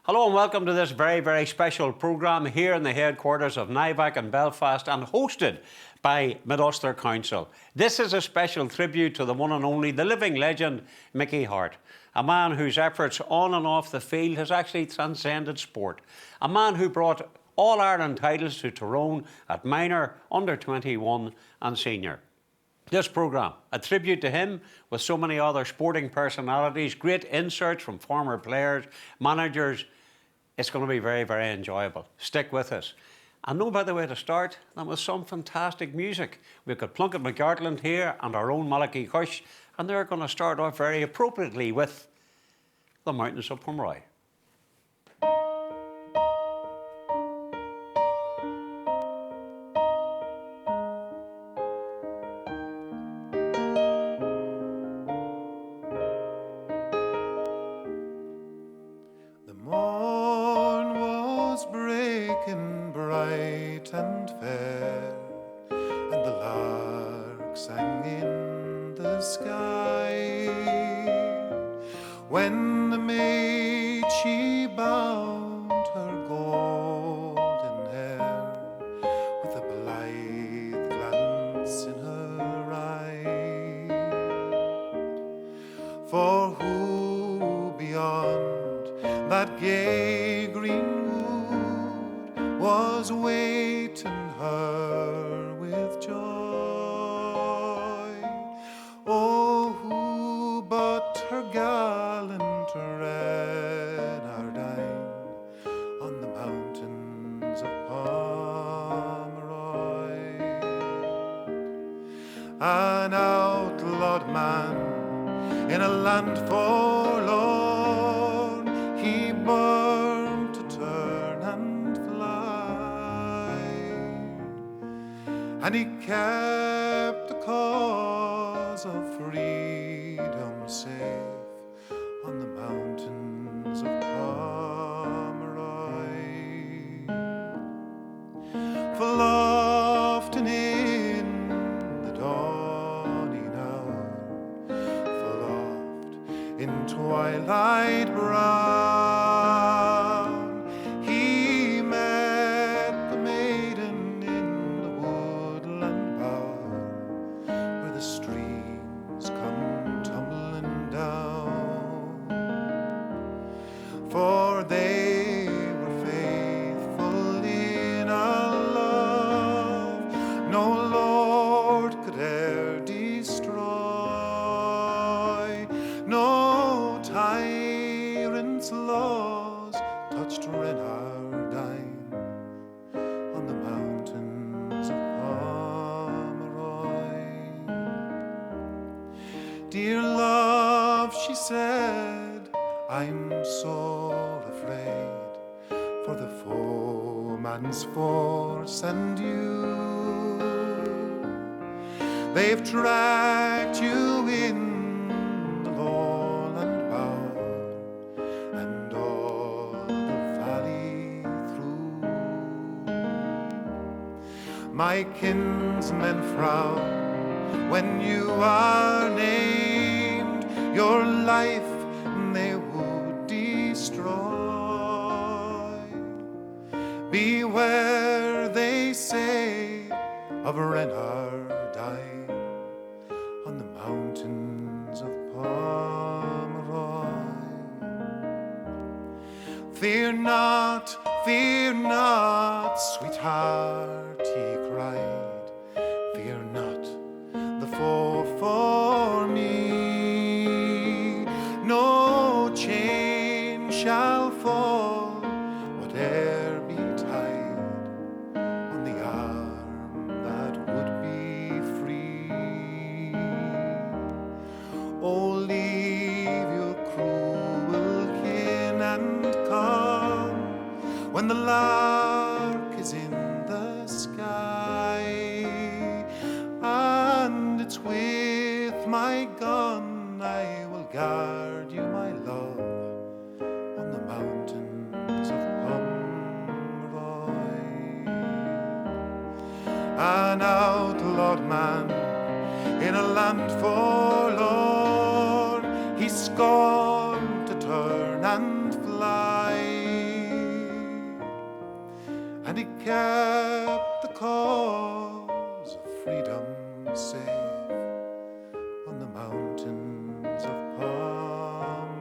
Hello and welcome to this very, very special programme here in the headquarters of NIVAC in Belfast and hosted by Mid-Ulster Council. This is a special tribute to the one and only, the living legend, Mickey Harte, a man whose efforts on and off the field has actually transcended sport, a man who brought All-Ireland titles to Tyrone at minor, under-21 and senior. This programme, a tribute to him with so many other sporting personalities, great inserts from former players, managers. It's going to be very, very enjoyable. Stick with us. And no better way to start than with some fantastic music. We've got Plunkett McGartland here and our own Malachi Cush, and they're going to start off very appropriately with The Mountains of Rory. When the maid she bound her golden hair with a blithe glance in her eye, for who beyond that gay green wood was waiting her with joy? Oh, who but her gallant Renardine on the mountains of Pomeroy? An outlawed man in a land forlorn, he burned to turn and fly, and he kept the cause of freedom safe on the mountains of Pomeroy. Full often in the dawning hour, full oft in twilight brown, he met the maiden in the woodland bower, where the streams come tumbling down. For they were faithful in a love no lord could e'er destroy. No tyrant's laws touched Renardine on the mountains of Pomeroy. Dear love, she said, I'm sore afraid for the foeman's force and you. They've tracked you in the lowland bower and all the valley through. My kinsmen frown when you are named, your life they would destroy. Beware, they say, of Renardine on the mountains of Pomeroy. Fear not, sweetheart, he cried. Fear not the foe for me. No chain shall fall, whate'er betide, on the arm that would be free. Oh, leave your cruel kin and come when the lark is in the sky, and it's with my gun I will guard you, my love, on the mountains of Pomeroy. An outlawed man in a land forlorn, he scorned to turn and fly, mountains of Pomeroy.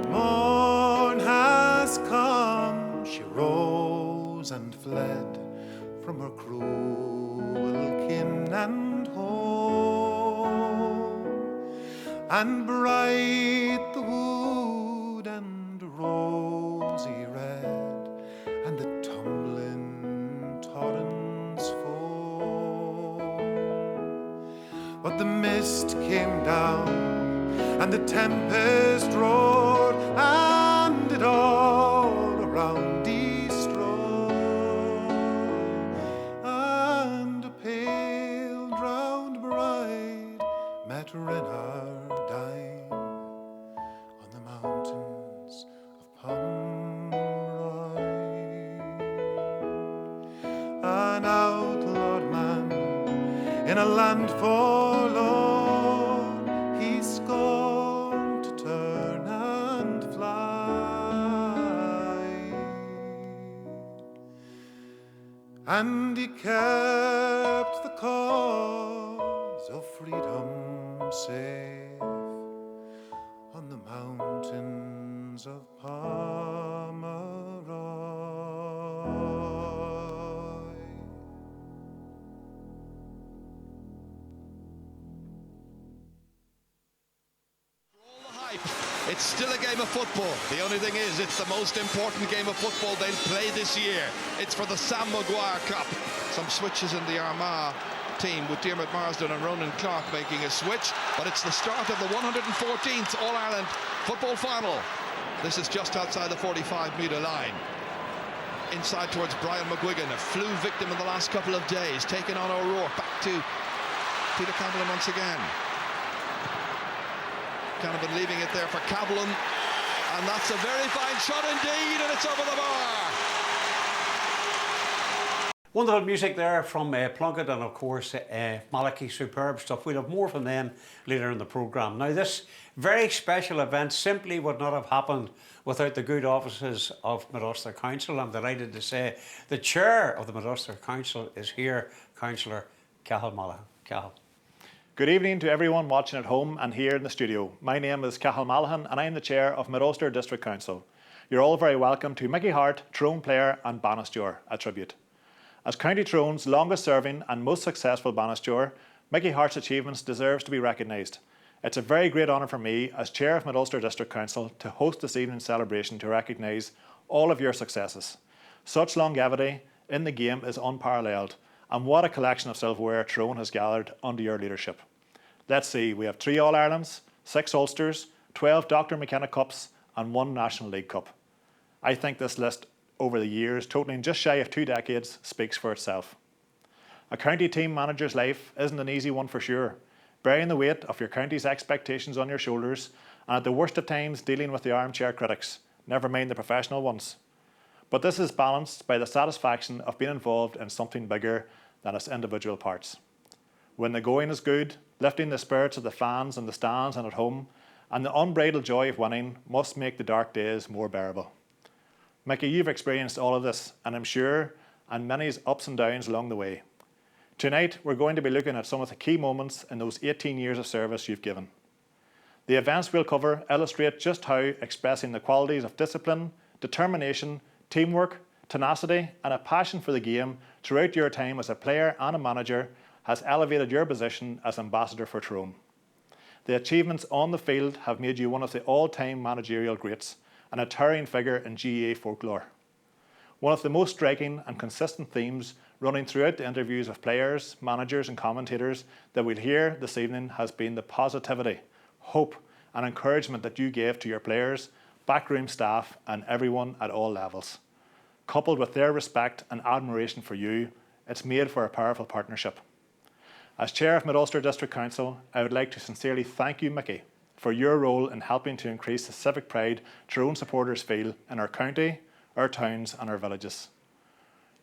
The morn has come, she rose and fled from her cruel kin and home, and bright the wood and rosy red, and the tumbling torrents foam. But the mist came down, and the tempest roared, and it all around destroyed, and a pale drowned bride met Renard dying on the mountains of Pomeroy. An outlawed man in a land forlorn, he scorned to turn and fly, and he kept the cause of freedom safe on the mountains of Pomeroy. All the hype, it's still a game of football. The only thing is, it's the most important game of football they'll play this year. It's for the Sam Maguire Cup. Some switches in the Armagh team with Diarmuid Marsden and Ronan Clark making a switch, but it's the start of the 114th All-Ireland football final. This is just outside the 45-metre line. Inside towards Brian McGuigan, a flu victim in the last couple of days, taking on O'Rourke. Back to Peter Campbell once again. Canavan leaving it there for Campbell, and that's a very fine shot indeed, and it's over the bar. Wonderful music there from Plunkett and of course Malachi, superb stuff. We'll have more from them later in the programme. Now this very special event simply would not have happened without the good offices of Mid Ulster Council. I'm delighted to say the chair of the Mid Ulster Council is here, Councillor Cathal Mallaghan. Cathal. Good evening to everyone watching at home and here in the studio. My name is Cathal Mallaghan and I am the chair of Mid Ulster District Council. You're all very welcome to Mickey Harte, Tyrone player and Bainisteoir, a tribute. As County Tyrone's longest serving and most successful Bainisteoir, Mickey Harte's achievements deserves to be recognised. It's a very great honour for me as Chair of Mid Ulster District Council to host this evening's celebration to recognise all of your successes. Such longevity in the game is unparalleled, and what a collection of silverware Tyrone has gathered under your leadership. Let's see, we have 3 All-Irelands, 6 Ulsters, 12 Dr McKenna Cups and 1 National League Cup. I think this list over the years, totaling just shy of 2 decades, speaks for itself. A county team manager's life isn't an easy one for sure, bearing the weight of your county's expectations on your shoulders and at the worst of times dealing with the armchair critics, never mind the professional ones. But this is balanced by the satisfaction of being involved in something bigger than its individual parts. When the going is good, lifting the spirits of the fans in the stands and at home, and the unbridled joy of winning must make the dark days more bearable. Mickey, you've experienced all of this, and I'm sure, and many ups and downs along the way. Tonight, we're going to be looking at some of the key moments in those 18 years of service you've given. The events we'll cover illustrate just how expressing the qualities of discipline, determination, teamwork, tenacity, and a passion for the game throughout your time as a player and a manager has elevated your position as ambassador for Tyrone. The achievements on the field have made you one of the all-time managerial greats, and a towering figure in GAA folklore. One of the most striking and consistent themes running throughout the interviews of players, managers and commentators that we'll hear this evening has been the positivity, hope and encouragement that you gave to your players, backroom staff and everyone at all levels. Coupled with their respect and admiration for you, it's made for a powerful partnership. As Chair of Mid Ulster District Council, I would like to sincerely thank you, Mickey, for your role in helping to increase the civic pride Tyrone supporters feel in our county, our towns and our villages.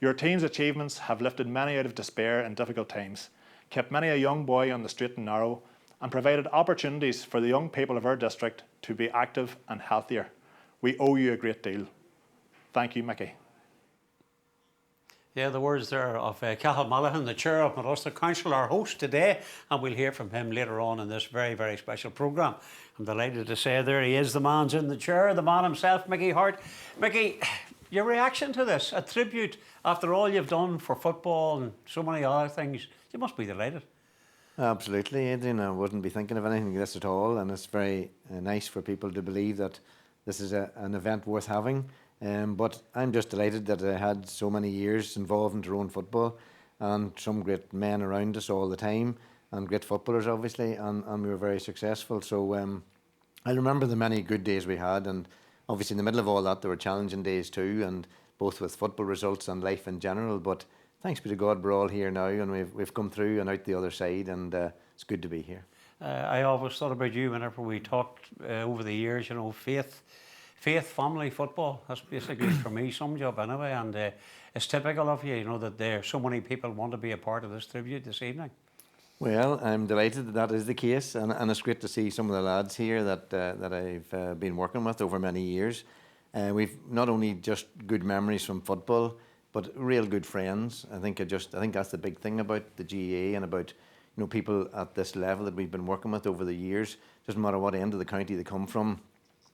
Your team's achievements have lifted many out of despair in difficult times, kept many a young boy on the straight and narrow, and provided opportunities for the young people of our district to be active and healthier. We owe you a great deal. Thank you, Mickey. Yeah, the words there of Cathal Mallaghan, the chair of Middlesex Council, our host today, and we'll hear from him later on in this very, very special programme. I'm delighted to say there he is, the man's in the chair, the man himself, Mickey Harte. Mickey, your reaction to this, a tribute after all you've done for football and so many other things, you must be delighted. Absolutely, Adrian. I wouldn't be thinking of anything like this at all, and it's very nice for people to believe that this is an event worth having. But I'm just delighted that I had so many years involved in Tyrone football and some great men around us all the time and great footballers obviously, and we were very successful. So I remember the many good days we had, and obviously in the middle of all that there were challenging days too, and both with football results and life in general. But thanks be to God we're all here now, and we've come through and out the other side, and it's good to be here. I always thought about you whenever we talked over the years, you know, faith, family, football. That's basically for me some job anyway, and it's typical of you, you know, that there so many people want to be a part of this tribute this evening. Well, I'm delighted that is the case, and it's great to see some of the lads here that I've been working with over many years. We've not only just good memories from football, but real good friends. I think that's the big thing about the GAA and about, you know, people at this level that we've been working with over the years. Doesn't matter what end of the county they come from.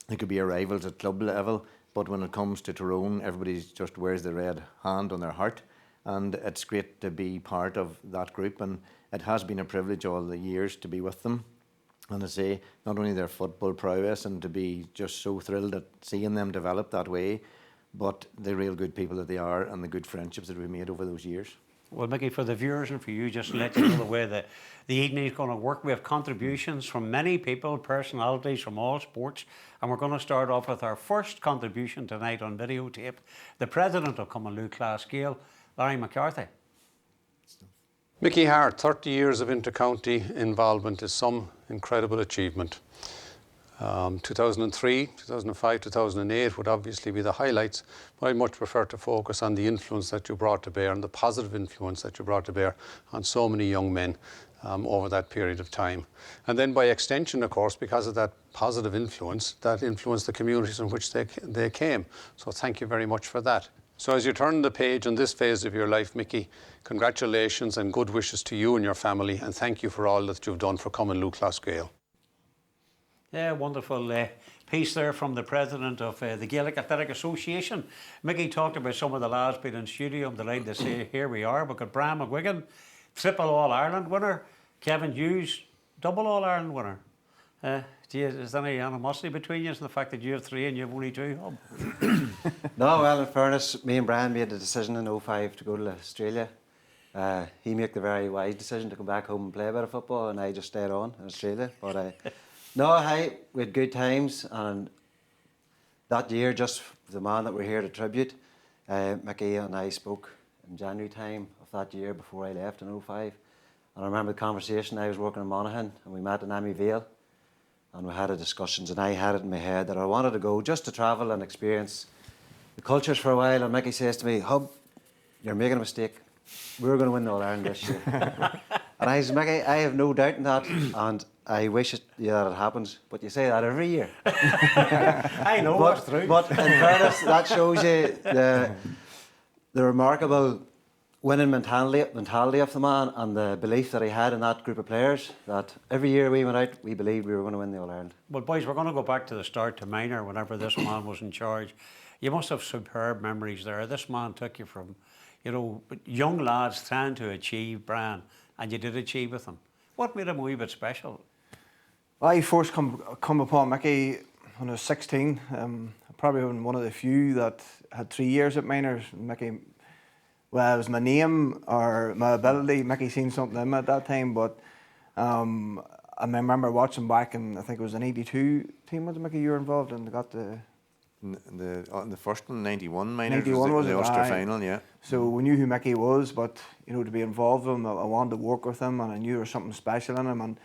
They could be our rivals at club level, but when it comes to Tyrone, everybody just wears the red hand on their heart, and it's great to be part of that group, and it has been a privilege all the years to be with them. And to say not only their football prowess and to be just so thrilled at seeing them develop that way, but the real good people that they are and the good friendships that we've made over those years. Well, Mickey, for the viewers and for you, just to let you know the way the evening is going to work, we have contributions from many people, personalities from all sports, and we're going to start off with our first contribution tonight on videotape, the president of Cumbernauld Class Scale, Larry McCarthy. Mickey Harte, 30 years of inter-county involvement is some incredible achievement. 2003, 2005, 2008 would obviously be the highlights, but I'd much prefer to focus on the influence that you brought to bear and the positive influence that you brought to bear on so many young men over that period of time. And then by extension, of course, because of that positive influence, that influenced the communities in which they came. So thank you very much for that. So as you turn the page on this phase of your life, Mickey, congratulations and good wishes to you and your family, and thank you for all that you've done for Cumbernauld Class Scale. Yeah, wonderful piece there from the president of the Gaelic Athletic Association. Mickey talked about some of the lads being in studio. I'm delighted to say here we are. We've got Brian McGuigan, triple All-Ireland winner. Kevin Hughes, double All-Ireland winner. Is there any animosity between you and the fact that you have 3 and you have only 2? No, well, in fairness, me and Brian made the decision in 2005 to go to Australia. He made the very wise decision to come back home and play a bit of football, and I just stayed on in Australia. But no, we had good times, and that year, just the man that we're here to tribute, Mickey and I spoke in January time of that year before I left in 2005. And I remember the conversation. I was working in Monaghan, and we met in Vale, and we had a discussions, and I had it in my head that I wanted to go just to travel and experience the cultures for a while. And Mickey says to me, "Hub, you're making a mistake. We're going to win the All-Ireland this year." And I said, "Mickey, I have no doubt in that, and I wish that it happens, but you say that every year." I know what's true. But in fairness, that shows you the remarkable winning mentality of the man, and the belief that he had in that group of players, that every year we went out, we believed we were going to win the All-Ireland. Well, boys, we're going to go back to the start, to minor, whenever this man was in charge. You must have superb memories there. This man took you from, you know, young lads trying to achieve, Brian, and you did achieve with them. What made him a wee bit special? I first come upon Mickey when I was 16. Probably one of the few that had 3 years at minors. Mickey, well, it was my name or my ability. Mickey seen something in me at that time, but I remember watching back, and I think it was an '82 team. Was it, Mickey, you were involved in? They got the first one, 91 minors, 91 was the it? Ulster Aye. final, yeah. So we knew who Mickey was, but you know, to be involved with him, I wanted to work with him, and I knew there was something special in him. And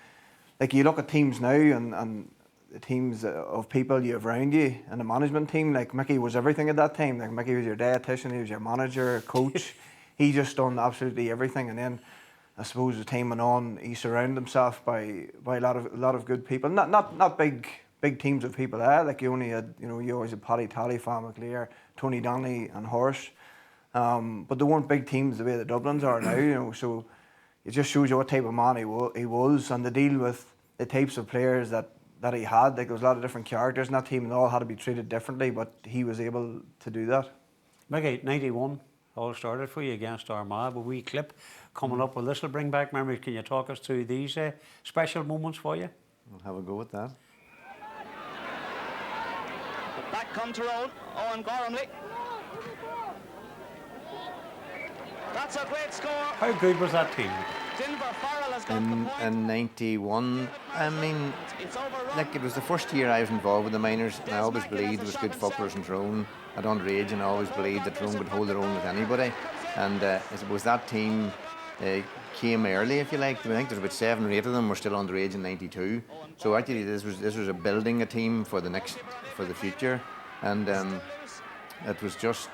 like, you look at teams now, and the teams of people you have around you, and the management team, like Mickey was everything at that time. Like, Mickey was your dietitian, he was your manager, coach. He just done absolutely everything. And then I suppose the time went on, he surrounded himself by a lot of good people. Not big teams of people there. Like you only had, you always had Paddy Tally, Fan McLear, Tony Donnelly and Horace. But there weren't big teams the way the Dublins are now, so it just shows you what type of man he was, and to deal with the types of players that he had. Like there was a lot of different characters in that team and they all had to be treated differently, but he was able to do that. Mickey, 91 all started for you against Armagh. A wee clip coming up. Well, this will bring back memories. Can you talk us through these special moments for you? We'll have a go at that. Back come Tyrone, Owen Gormley. That's a great score. How good was that team? In 91, I mean, like it was the first year I was involved with the minors, and I always believed there was good footballers in Tyrone at underage, and I always believed that Tyrone could hold their own with anybody. And I suppose that team came early, if you like. I think there's about 7 or 8 of them were still underage in 92. So actually, this was a building a team for the future, and it was just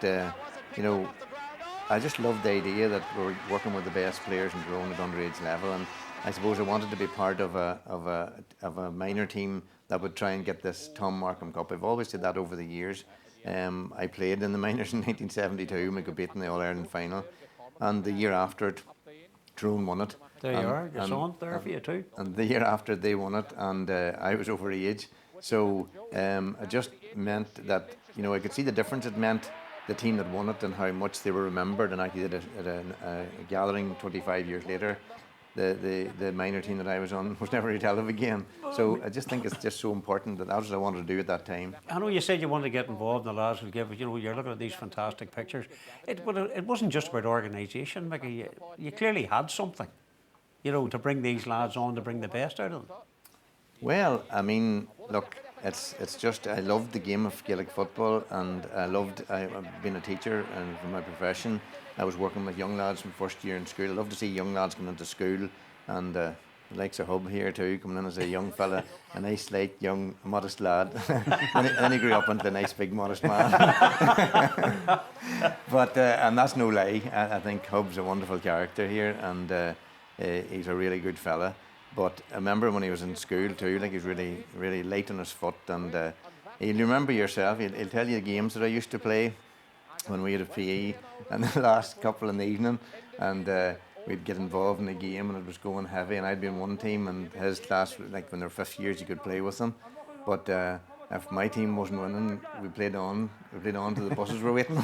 I just loved the idea that we're working with the best players in Tyrone at underage level, and I suppose I wanted to be part of a minor team that would try and get this Tom Markham Cup. I've always did that over the years. I played in the minors in 1972. We got beaten in the All-Ireland final, and the year after it, Tyrone won it. There you are, your son there for you too. And the year after they won it, and I was over age, so it just meant that I could see the difference it meant. The team that won it and how much they were remembered, and actually at a gathering 25 years later, the minor team that I was on was never really held of again. So I just think it's just so important that that's what I wanted to do at that time. I know you said you wanted to get involved, and the lads would give. You're looking at these fantastic pictures. It wasn't just about organisation, Mickey. You clearly had something, to bring these lads on, to bring the best out of them. Well, I mean, look. It's just I loved the game of Gaelic football, and I've been a teacher, and for my profession I was working with young lads from first year in school. I love to see young lads coming into school, and the likes of Hub here too, coming in as a young fella, a nice light young modest lad. and then he grew up into a nice big modest man. But and that's no lie. I think Hub's a wonderful character here, and he's a really good fella. But I remember when he was in school too, like he was really, really light on his foot, and you'll remember yourself, he'll tell you the games that I used to play when we had a PE, and the last couple in the evening, and we'd get involved in the game, and it was going heavy, and I'd be in one team, and his class, like when they were 5th years, you could play with them. But if my team wasn't winning, we played on till the buses were waiting.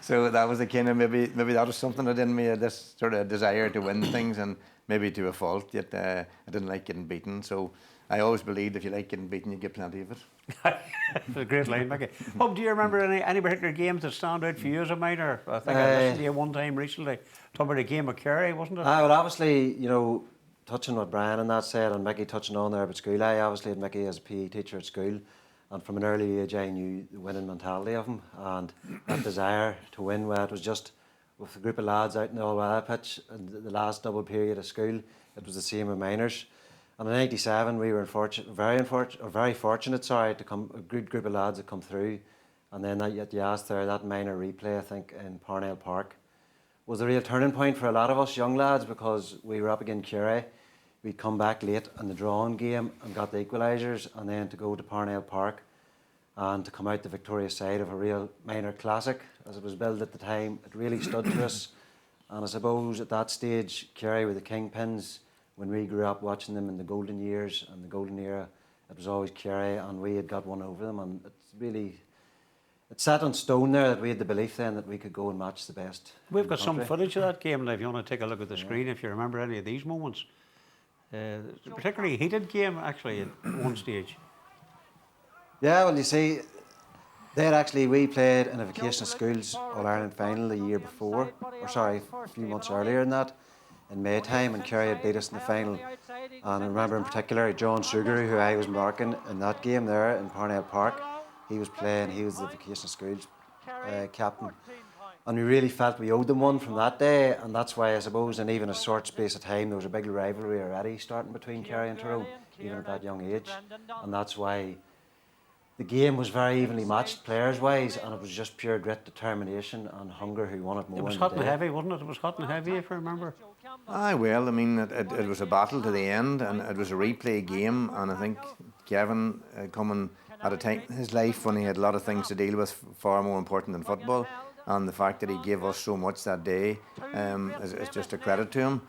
So that was the kind of, maybe that was something that in me, this sort of desire to win things, and maybe to a fault, yet I didn't like getting beaten. So I always believed if you like getting beaten, you get plenty of it. It's a great line, Mickey. Hub, do you remember any particular games that stand out for you as a minor? I think I listened to you one time recently, talking about a game of Kerry, wasn't it? Well, obviously, touching what Brian and that said, and Mickey touching on there about school, I obviously had Mickey as a PE teacher at school, and from an early age I knew the winning mentality of him, and that desire to win, where it was just with a group of lads out in the all-weather pitch, and the last double period of school, it was the same with minors. And in '87 we were very fortunate to come, a good group of lads had come through, and then you asked there, that minor replay, I think, in Parnell Park, was a real turning point for a lot of us young lads, because we were up against Kerry. We'd come back late in the drawing game and got the equalisers, and then to go to Parnell Park and to come out the victorious side of a real minor classic, as it was billed at the time, it really stood to us. And I suppose at that stage, Kerry were the kingpins. When we grew up watching them in the golden years and the golden era, it was always Kerry, and we had got one over them. And it's set on stone there that we had the belief then that we could go and match the best. We've got some footage of that game, and if you want to take a look at the screen, if you remember any of these moments. It's a particularly heated game, actually, at one stage. Yeah, well, you see, we played in a vocational schools All-Ireland final the year before, a few months earlier than that, in May time, and Kerry had beat us in the final. And I remember in particular John Sugar, who I was marking in that game there in Parnell Park. He was the vocational schools captain. And we really felt we owed them one from that day, and that's why I suppose in even a short space of time there was a big rivalry already starting between Kerry and Tyrone, even at that young age. And that's why the game was very evenly matched players-wise, and it was just pure grit, determination and hunger who won it more. It was hot and heavy, wasn't it? It was hot and heavy, if I remember. Aye, well, I mean, it was a battle to the end, and it was a replay game, and I think Kevin coming at a time in his life when he had a lot of things to deal with, far more important than football, and the fact that he gave us so much that day is just a credit to him.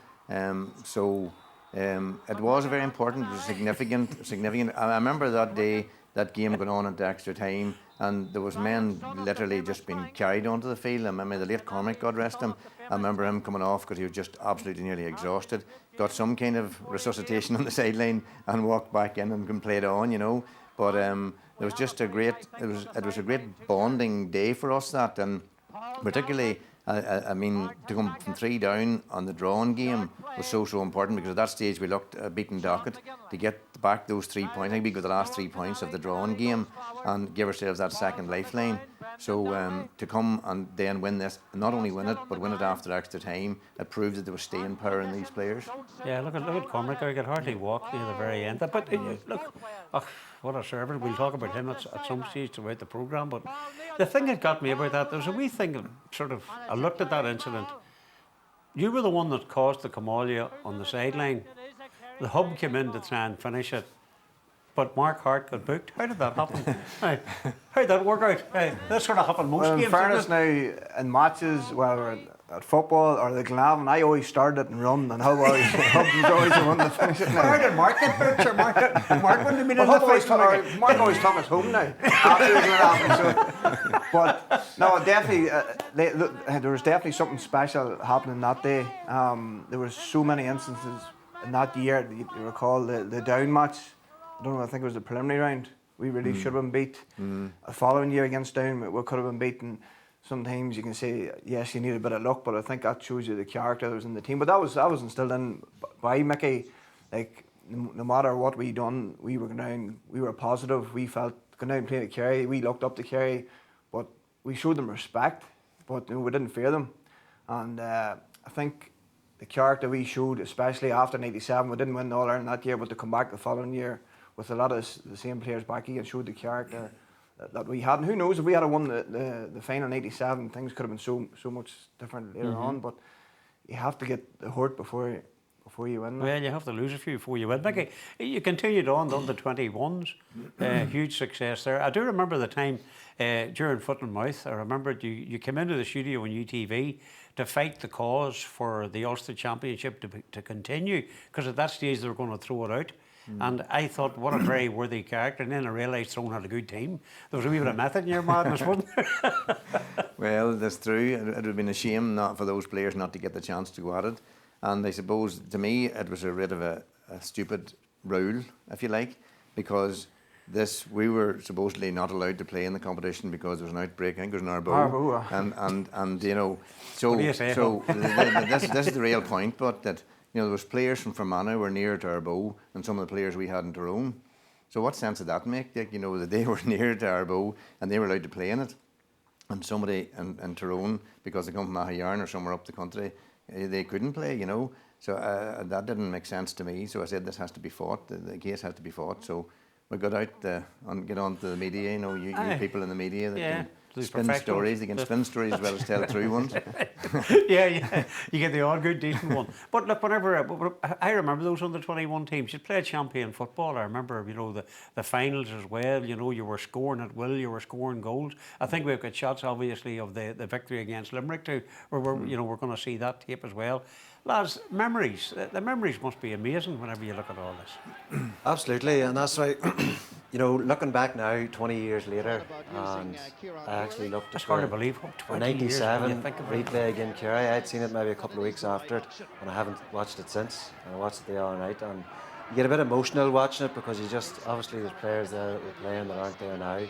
It was very important, it was significant. I remember that day, that game going on into extra time, and there was men literally just being carried onto the field. I remember the late Cormac, God rest him. I remember him coming off because he was just absolutely nearly exhausted. Got some kind of resuscitation on the sideline and walked back in and played on, you know. But it was just a great, it was a great bonding day for us, that, and particularly, I mean, to come from 3 down on the drawn game was so important, because at that stage we looked at beating Dockett to get back those 3 points. I think we got the last 3 points of the drawn game and give ourselves that second lifeline. So to come and then win this, not only win it, but win it after extra time, it proves that there was staying power in these players. Yeah, look at Cormac. I could hardly walk near the very end. But look, what a servant. We'll talk about him at some stage throughout the programme. But the thing that got me about that, there was a wee thing that sort of, I looked at that incident. You were the one that caused the Kamalia on the sideline. The hub came in to try and finish it, but Mark Hart got booked. How did that happen? How did that work out? That sort of happened most games. In fairness, now in matches, whether at football or the Glenavon, I always started and run, and Hub was always the one to finish it. How did Mark get booked? Or Mark wouldn't have been in Well, the fight. Mark always took us home now after the Glenavon. So, but no, definitely, there was definitely something special happening that day. There were so many instances in that year. You recall the down match. I don't know, I think it was the preliminary round. We really should have been beat. The following year against Down, we could have been beaten. Sometimes you can say, yes, you need a bit of luck, but I think that shows you the character that was in the team. But that was instilled in by Mickey. Like, no matter what we done, we were going down, we were positive. We felt going down and playing at Kerry, we looked up to Kerry, but we showed them respect, but we didn't fear them. And I think the character we showed, especially after '97, we didn't win the All-Ireland that year, but to come back the following year with a lot of the same players back again, showed the character that we had. And who knows, if we had won the final in '87, things could have been so much different later on. But you have to get the hurt before you win. Well, you have to lose a few before you win. Mickey, you continued on the 21s, huge success there. I do remember the time during Foot and Mouth. I remember you came into the studio on UTV to fight the cause for the Ulster Championship to continue, because at that stage they were going to throw it out. And I thought, what a very worthy character. And then I realised Tyrone had a good team. There was a wee bit of method in your madness, wasn't there? Well, that's true. It would have been a shame not for those players not to get the chance to go at it. And I suppose, to me, it was a bit of a stupid rule, if you like, because we were supposedly not allowed to play in the competition because there was an outbreak. I think it was in Arbo. And you know, so this is the real point, but that, you know, there was players from Fermanagh were near to Arbo and some of the players we had in Tyrone. So what sense did that make? Like, you know, that they were near to Arbo and they were allowed to play in it, and somebody in Tyrone, because they come from Ahayarn or somewhere up the country, they couldn't play, you know. So that didn't make sense to me. So I said, this has to be fought. The case has to be fought. So we got out and get on to the media. You know, you people in the media that can spin stories. They can spin stories as well as tell true ones. Yeah, you get the odd good, decent one. But look, whenever I remember those under 21 teams, you played champion football. I remember, you know, the finals as well. You know, you were scoring at will, you were scoring goals. I think we've got shots, obviously, of the victory against Limerick too, where we're going to see that tape as well. Lads, memories. The memories must be amazing whenever you look at all this. Absolutely, and that's why, you know, looking back now, 20 years later, and I actually looked It's at hard to believe, 20 years when you 97 think about it. replay again Kerry. I'd seen it maybe a couple of weeks after it, and I haven't watched it since. And I watched it the other night, and you get a bit emotional watching it, because you just, obviously there's players there that were playing that aren't there now.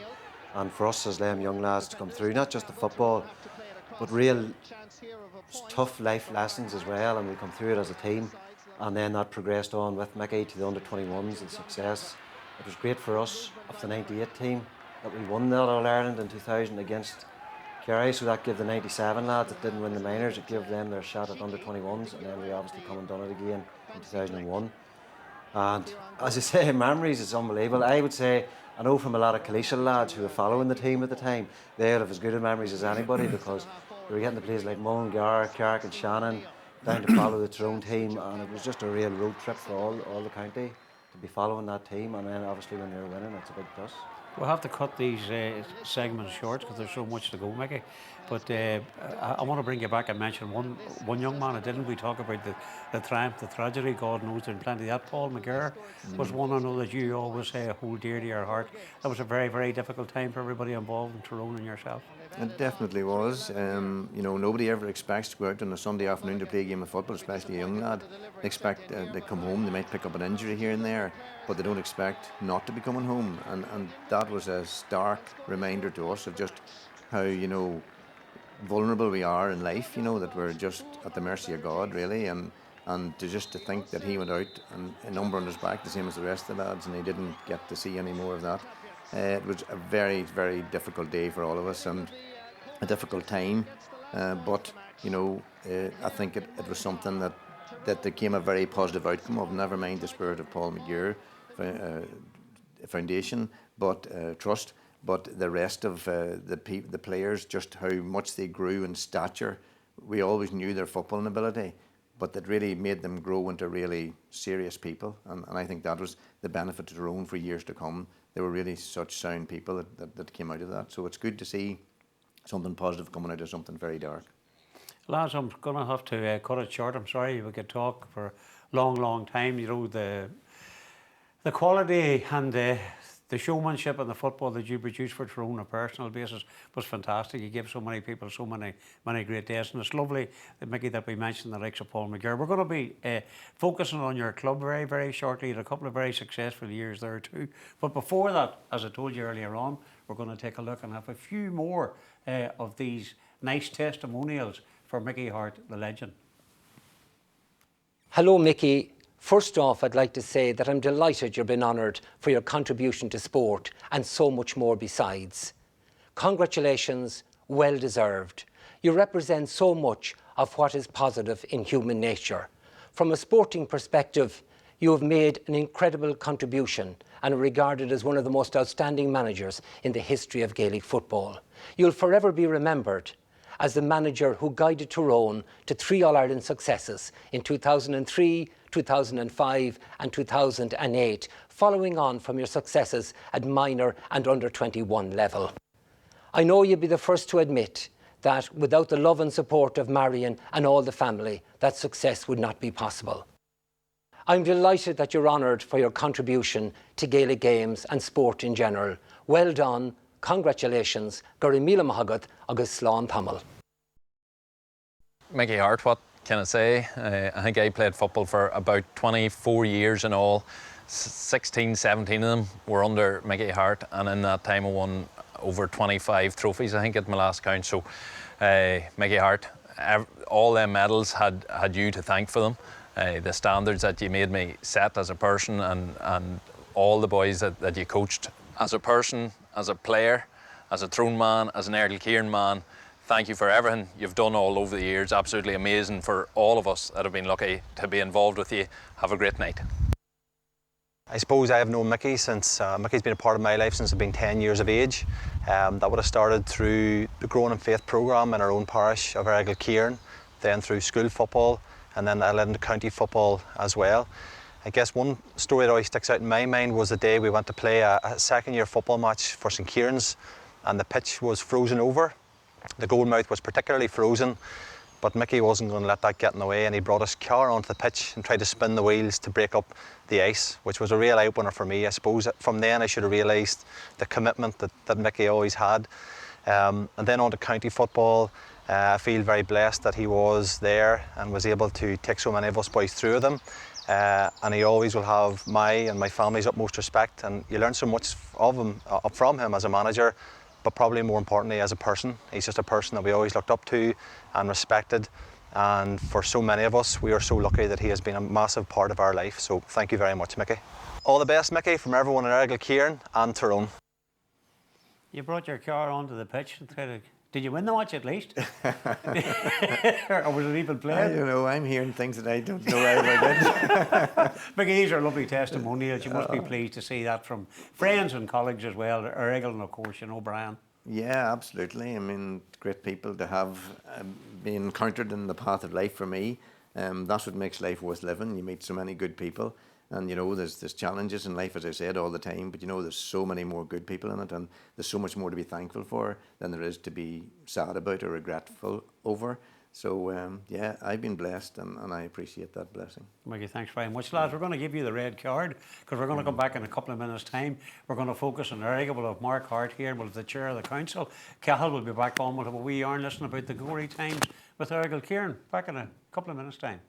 And for us as them young lads to come through, not just the football, but real tough life lessons as well, and we come through it as a team, and then that progressed on with Mickey to the under-21s and success. It was great for us of the 98 team that we won that All-Ireland in 2000 against Kerry, so that gave the 97 lads that didn't win the minors, it gave them their shot at under-21s, and then we obviously come and done it again in 2001. And as I say, memories is unbelievable. I would say, I know from a lot of collegiate lads who were following the team at the time, they'll have as good a memories as anybody, because we were getting to places like Mullingar, Carrick and Shannon, down to follow the Tyrone team, and it was just a real road trip for all the county to be following that team, and then obviously when you're winning, it's a big plus. We'll have to cut these segments short because there's so much to go, Mickey. But I want to bring you back and mention one young man. Didn't we talk about the triumph, the tragedy? God knows there's plenty of that. Paul McGarr was one I know that you always hold dear to your heart. That was a very, very difficult time for everybody involved in Tyrone and yourself. It definitely was. You know, nobody ever expects to go out on a Sunday afternoon to play a game of football, especially a young lad. They expect they come home, they might pick up an injury here and there, but they don't expect not to be coming home. And that was a stark reminder to us of just how, you know, vulnerable we are in life, you know, that we're just at the mercy of God, really. And to think that he went out and a number on his back, the same as the rest of the lads, and he didn't get to see any more of that. It was a very, very difficult day for all of us and a difficult time. But, you know, I think it was something that there came a very positive outcome of, never mind the spirit of Paul McGarr Foundation, but Trust, but the rest of the players, just how much they grew in stature. We always knew their footballing ability, but that really made them grow into really serious people. And I think that was the benefit to Tyrone for years to come. They were really such sound people that came out of that. So it's good to see something positive coming out of something very dark. Lads, I'm going to have to cut it short. I'm sorry, we could talk for a long, long time. You know, the quality and the showmanship and the football that you produced for Tyrone on a personal basis was fantastic. You gave so many people so many great days, and it's lovely, Mickey, that we mentioned the likes of Paul McGarr. We're going to be focusing on your club very, very shortly. You had a couple of very successful years there too. But before that, as I told you earlier on, we're going to take a look and have a few more of these nice testimonials for Mickey Harte, the legend. Hello, Mickey. First off, I'd like to say that I'm delighted you've been honoured for your contribution to sport and so much more besides. Congratulations, well deserved. You represent so much of what is positive in human nature. From a sporting perspective, you have made an incredible contribution and are regarded as one of the most outstanding managers in the history of Gaelic football. You'll forever be remembered as the manager who guided Tyrone to 3 All-Ireland successes in 2003, 2005 and 2008, following on from your successes at minor and under-21 level. I know you'll be the first to admit that without the love and support of Marion and all the family, that success would not be possible. I'm delighted that you're honoured for your contribution to Gaelic games and sport in general. Well done. Congratulations. Gurry Mila Mahagat agus Slán Tamil. Mickey Harte, what can I say? I think I played football for about 24 years in all. 16, 17 of them were under Mickey Harte, and in that time I won over 25 trophies, I think, at my last count. So Mickey Harte, all them medals had you to thank for them. The standards that you made me set as a person, and all the boys that you coached as a person, as a player, as a Tyrone man, as an Ergal Kieran man. Thank you for everything you've done all over the years. Absolutely amazing for all of us that have been lucky to be involved with you. Have a great night. I suppose I have known Mickey since Mickey's been a part of my life since I've been 10 years of age. That would have started through the Growing in Faith programme in our own parish of Ergal Kieran, then through school football, and then I led into county football as well. I guess one story that always sticks out in my mind was the day we went to play a second-year football match for St Kieran's, and the pitch was frozen over. The goalmouth was particularly frozen, but Mickey wasn't going to let that get in the way, and he brought his car onto the pitch and tried to spin the wheels to break up the ice, which was a real eye-opener for me. I suppose from then I should have realised the commitment that Mickey always had. And then on to county football, I feel very blessed that he was there and was able to take so many of us boys through them. And he always will have my and my family's utmost respect, and you learn so much of him, from him as a manager, but probably more importantly as a person. He's just a person that we always looked up to and respected, and for so many of us, we are so lucky that he has been a massive part of our life. So thank you very much, Mickey. All the best, Mickey, from everyone in Ergal Kieran and Tyrone. You brought your car onto the pitch and tried to... Did you win the match at least? Or was it even played? I don't know, I'm hearing things that I don't know I did. Mickey, these are lovely testimonials. You must be pleased to see that from friends and colleagues as well. Ergal and of course, you know, Brian. Yeah, absolutely. I mean, great people to have been encountered in the path of life for me. That's what makes life worth living. You meet so many good people, and you know there's challenges in life, as I said, all the time. But you know there's so many more good people in it, and there's so much more to be thankful for than there is to be sad about or regretful over. So yeah, I've been blessed, and I appreciate that blessing. Mickey, thanks very much, lads. We're going to give you the red card because we're going to come back in a couple of minutes' time. We're going to focus on Errigal. We'll have Mark Hart here. We'll have the chair of the council. Cathal will be back on. We'll have a wee yarn listening about the glory times with Errigal. Kieran, back in a couple of minutes' time.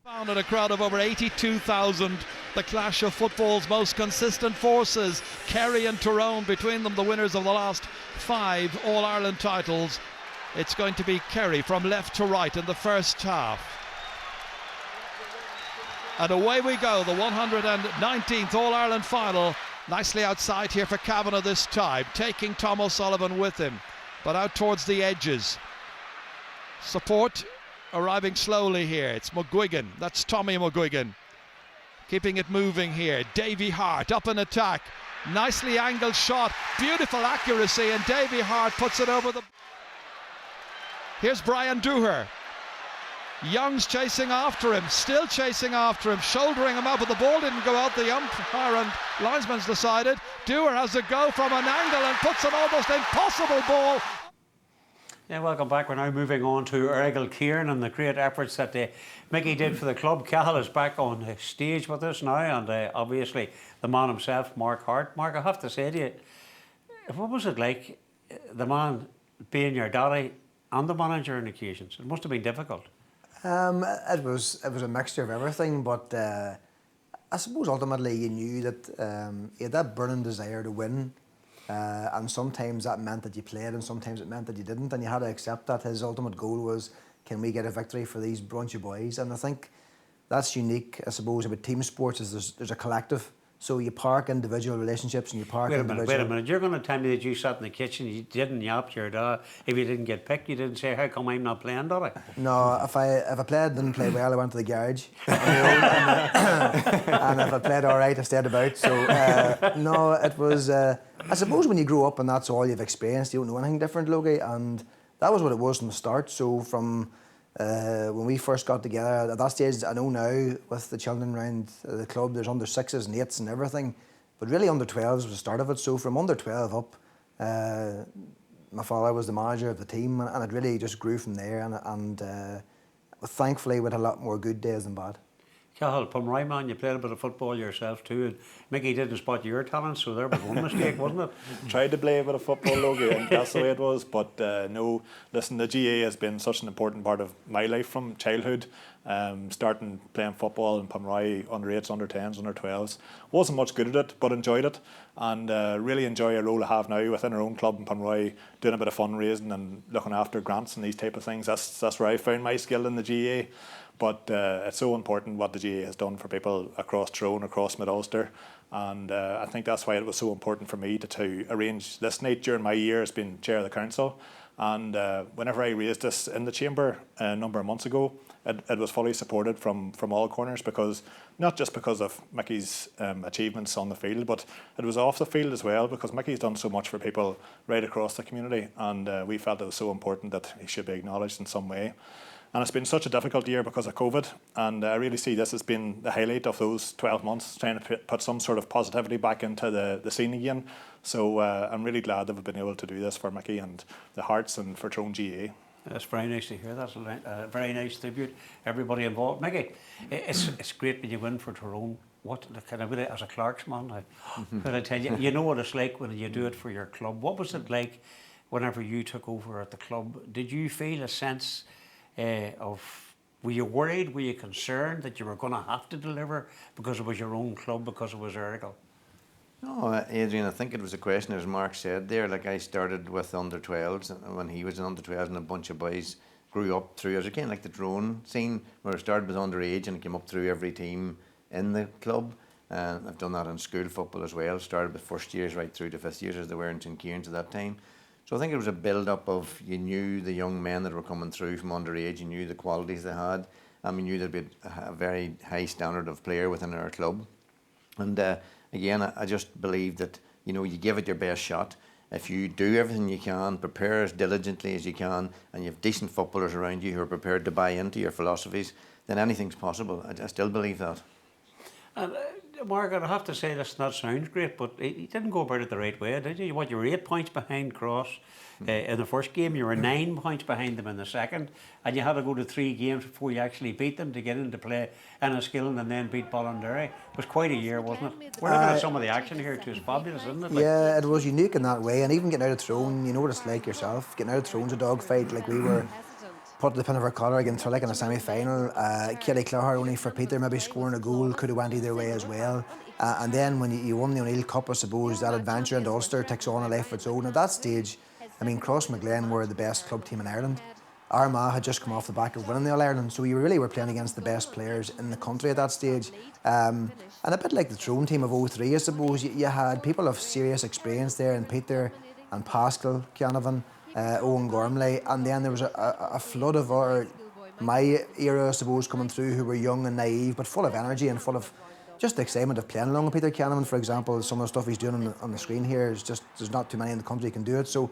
Found at a crowd of over 82,000, the clash of football's most consistent forces. Kerry and Tyrone, between them the winners of the last 5 All-Ireland titles. It's going to be Kerry from left to right in the first half. And away we go, the 119th All-Ireland final. Nicely outside here for Kavanagh this time, taking Tom O'Sullivan with him, but out towards the edges. Support arriving slowly here. It's McGuigan, that's Tommy McGuigan. Keeping it moving here. Davy Hart up in attack. Nicely angled shot, beautiful accuracy, and Davy Hart puts it over the... Here's Brian Dooher. Young's chasing after him, still chasing after him, shouldering him up, but the ball didn't go out. The umpire and linesman's decided. Dooher has a go from an angle and puts an almost impossible ball. Yeah, welcome back. We're now moving on to Errigal Kieran and the great efforts that Mickey did for the club. Cathal is back on the stage with us now, and obviously the man himself, Mark Hart. Mark, I have to say to you, what was it like, the man being your daddy and the manager on occasions? It must have been difficult. It was a mixture of everything, but I suppose ultimately you knew that he had that burning desire to win, and sometimes that meant that you played and sometimes it meant that you didn't, and you had to accept that his ultimate goal was, can we get a victory for these bunch of boys? And I think that's unique, I suppose, about team sports, is there's a collective. So you park individual relationships and you park individual... Wait a minute. You're going to tell me that you sat in the kitchen, you didn't yap your dad. If you didn't get picked, you didn't say, how come I'm not playing, did I? No, if I played, didn't play well, I went to the garage. And if I played all right, I stayed about. So, no, it was... I suppose when you grow up and that's all you've experienced, you don't know anything different, Logie. And that was what it was from the start. So from... when we first got together, at that stage, I know now with the children around the club, there's under 6s and 8s and everything, but really under 12s was the start of it. So from under 12 up, my father was the manager of the team, and it really just grew from there. And thankfully, we had a lot more good days than bad. Cathal, Pomeroy man, you played a bit of football yourself too, and Mickey didn't spot your talent, so there was one mistake, wasn't it? Tried to play a bit of football, Logie, and that's the way it was. But no, listen, the GA has been such an important part of my life from childhood. Starting playing football in Pomeroy, under 8s, under 10s, under 12s. Wasn't much good at it, but enjoyed it, and really enjoy a role I have now within our own club in Pomeroy, doing a bit of fundraising and looking after grants and these type of things. That's where I found my skill in the GA. But it's so important what the GA has done for people across Tyrone, across Mid-Ulster, and I think that's why it was so important for me to arrange this night during my year as being chair of the council. And whenever I raised this in the chamber a number of months ago, it was fully supported from all corners, because not just because of Mickey's achievements on the field, but it was off the field as well, because Mickey's done so much for people right across the community, and we felt it was so important that he should be acknowledged in some way. And it's been such a difficult year because of COVID, and I really see this as being the highlight of those 12 months, trying to put some sort of positivity back into the scene again. So I'm really glad that we've been able to do this for Mickey and the Harts and for Tyrone GA. That's very nice to hear. That's a very nice tribute. Everybody involved. Mickey, it's great when you win for Tyrone. What can I really, as a Clarksman, can I tell you, you know what it's like when you do it for your club. What was it like whenever you took over at the club? Did you feel a sense were you worried, were you concerned that you were going to have to deliver because it was your own club, because it was Errigal? No, Adrian, I think it was a question, as Mark said there, like I started with under 12s when he was in under 12s, and a bunch of boys grew up through, as again, like the Tyrone scene, where it started with underage and it came up through every team in the club. I've done that in school football as well, started with first years right through to 5th years, as they were in St Kieran's at that time. So I think it was a build-up of, you knew the young men that were coming through from underage, you knew the qualities they had, and we knew there'd be a very high standard of player within our club. And again, I just believe that, you know, you give it your best shot. if you do everything you can, prepare as diligently as you can, and you have decent footballers around you who are prepared to buy into your philosophies, then anything's possible. I still believe that. And Margaret, I have to say this not sounds great, but you didn't go about it the right way, did you? You were 8 points behind Cross in the first game. You were 9 points behind them in the second, and you had to go to 3 games before you actually beat them to get into play in Enniskillen and then beat Ballinderry. It was quite a year, wasn't it? We're looking at some of the action here too. It's fabulous, isn't it? Yeah, it was unique in that way, and even getting out of Tyrone, you know what it's like yourself. Getting out of Tyrone's a dogfight. Like we were put the pin of our collar against Thurles in a semi-final. Kelly Clogher only for Peter, maybe scoring a goal, could have went either way as well. And then when you won the O'Neill Cup, I suppose that adventure into Ulster takes on a life of its own. At that stage, I mean, Crossmaglen were the best club team in Ireland. Armagh had just come off the back of winning the All-Ireland, so you really were playing against the best players in the country at that stage. And a bit like the Tyrone team of 03, I suppose, you had people of serious experience there, and Peter and Pascal Canavan, Owen Gormley, and then there was a flood of my era, I suppose, coming through, who were young and naive, but full of energy and full of just the excitement of playing along with Peter Canavan, for example. Some of the stuff he's doing on the screen here is just, there's not too many in the country who can do it. So,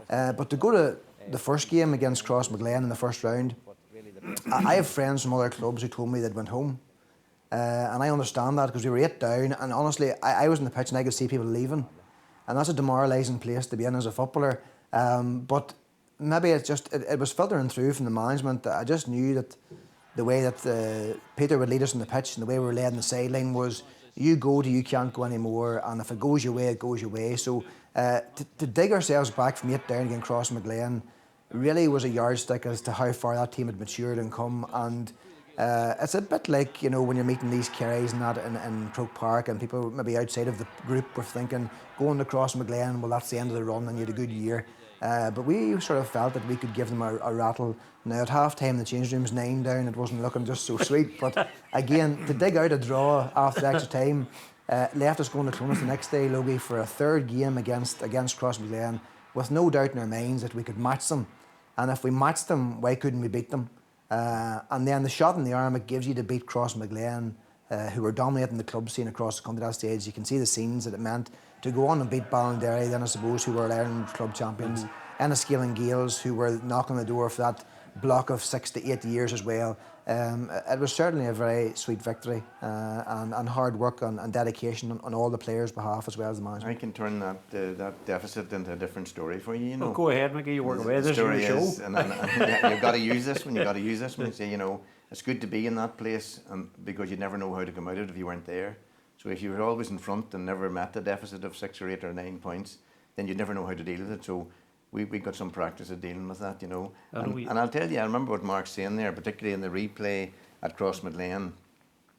but to go to the first game against Crossmaglen in the first round, I have friends from other clubs who told me they'd went home. And I understand that because we were 8 down, and honestly, I was in the pitch and I could see people leaving. And that's a demoralising place to be in as a footballer. But maybe it was filtering through from the management. I just knew that the way that Peter would lead us on the pitch and the way we were led on the sideline was, you go to you can't go anymore, and if it goes your way, it goes your way. So to dig ourselves back from 8 down against Crossmaglen really was a yardstick as to how far that team had matured and come. And it's a bit like, you know, when you're meeting these Kerrys and that in Croke Park, and people maybe outside of the group were thinking, going to Crossmaglen, well, that's the end of the run and you had a good year. But we sort of felt that we could give them a rattle. Now at half time the change room's 9 down, it wasn't looking just so sweet, but again, to dig out a draw after extra time left us going to Clonus the next day, Logie, for a third game against Crossmaglen, with no doubt in our minds that we could match them, and if we matched them, why couldn't we beat them? And then the shot in the arm it gives you to beat Crossmaglen, who were dominating the club scene across the country at that stage. You can see the scenes that it meant to go on and beat Ballinderry, then I suppose, who were Ireland club champions, Enniskillen Gales, who were knocking the door for that block of 6 to 8 years as well. It was certainly a very sweet victory, and hard work and dedication on all the players' behalf as well as the management. I can turn that deficit into a different story for you. You know. Well, go ahead, Mickey. You work away. This is your show. And you've got to use this when you say, you know, it's good to be in that place, because you never know how to come out of it if you weren't there. So if you were always in front and never met the deficit of 6 or 8 or 9 points, then you'd never know how to deal with it. So we got some practice at dealing with that, you know. And I'll tell you, I remember what Mark's saying there, particularly in the replay at Crossmaglen,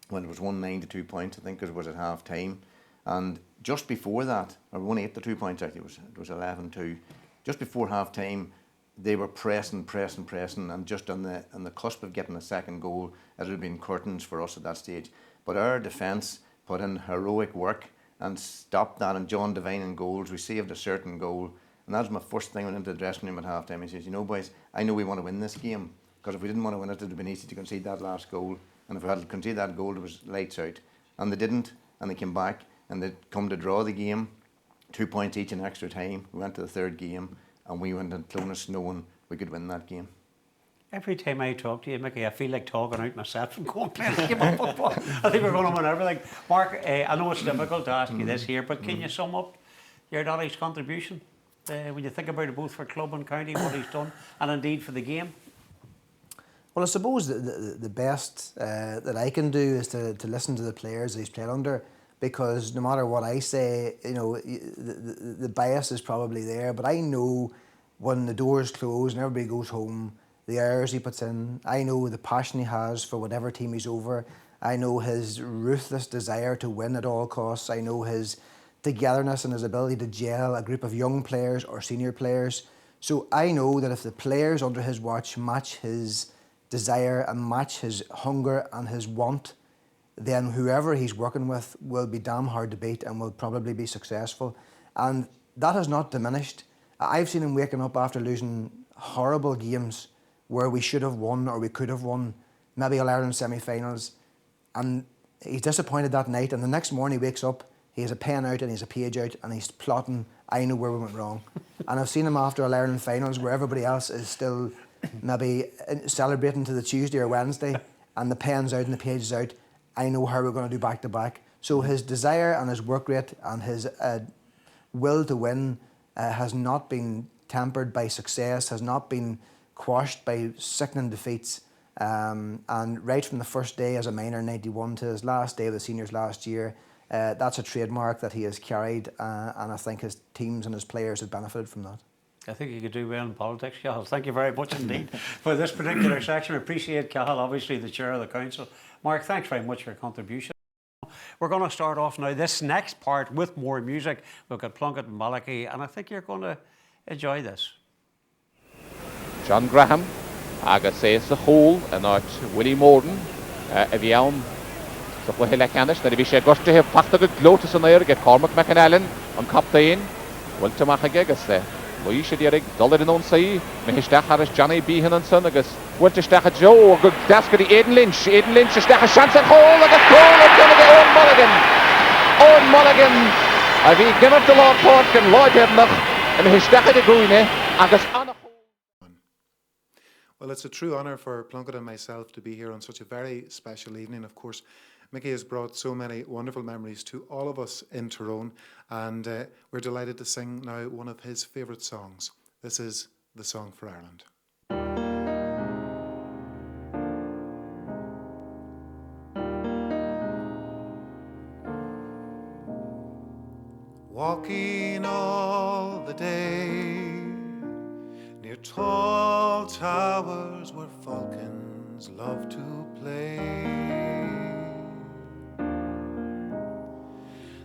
when it was 1-9 to 2 points, I think, because it was at half time. And just before that, or 1-8 to 2 points actually, it was 11-2. Just before half time, they were pressing, and just on the cusp of getting a second goal, it had been curtains for us at that stage. But our defence put in heroic work and stopped that, and John Devine in goals, we saved a certain goal. And that was my first thing. I went into the dressing room at half time. He says, you know, boys, I know we want to win this game, because if we didn't want to win it, it would have been easy to concede that last goal. And if we had conceded that goal, it was lights out. And they didn't, and they came back, and they'd come to draw the game, 2 points each in extra time. We went to the third game, and we went to Clonus knowing we could win that game. Every time I talk to you, Mickey, I feel like talking out myself from going playing a game of football. I think we're going to win everything. Mark, I know it's difficult to ask you this here, but can you sum up your daddy's contribution when you think about it, both for club and county, what he's done, and indeed for the game? Well, I suppose the best that I can do is to listen to the players that he's played under, because no matter what I say, you know, the bias is probably there, but I know when the doors close and everybody goes home, the hours he puts in, I know the passion he has for whatever team he's over, I know his ruthless desire to win at all costs, I know his togetherness and his ability to gel a group of young players or senior players. So I know that if the players under his watch match his desire and match his hunger and his want, then whoever he's working with will be damn hard to beat and will probably be successful. And that has not diminished. I've seen him waking up after losing horrible games where we should have won or we could have won, maybe All-Ireland semi-finals, and he's disappointed that night, and the next morning he wakes up, he has a pen out and he has a page out and he's plotting I know where we went wrong. And I've seen him after All Ireland finals where everybody else is still maybe celebrating to the Tuesday or Wednesday and the pen's out and the page is out. I know how we're going to do back to back. So his desire and his work rate and his will to win has not been tempered by success, has not been quashed by sickening defeats. And right from the first day as a minor in 91 to his last day of the seniors last year, that's a trademark that he has carried, and I think his teams and his players have benefited from that. I think you could do well in politics, Cathal. Thank you very much indeed for this particular section. I appreciate Cathal, obviously the chair of the council. Mark, thanks very much for your contribution. We're going to start off now this next part with more music. We've got Plunkett and Malachi, and I think you're going to enjoy this. John Graham, agus é sa hól an áit Willie Morden, a bhíann sa chluile canis, na bhí sé gostithe pachta go glótas an air, get Cormac McCoy an captain, bhfuil tamach agus Luí sé dírig dulad an ón saí, me histeach ar is Johnny Behan an son agus bhfuil isteach a Joe, go dascad i Aidan Lynch isteach a chance an hól agus gól an Johnny Owen Mulligan. Owen Mulligan, a bhí gimmert de Lord Cork an Lloydheadnach, a me histeach a gúine agus anna. Well, it's a true honour for Plunkett and myself to be here on such a very special evening. Of course, Mickey has brought so many wonderful memories to all of us in Tyrone, and we're delighted to sing now one of his favourite songs. This is the Song for Ireland. Walking all the day near tall towers where falcons love to play.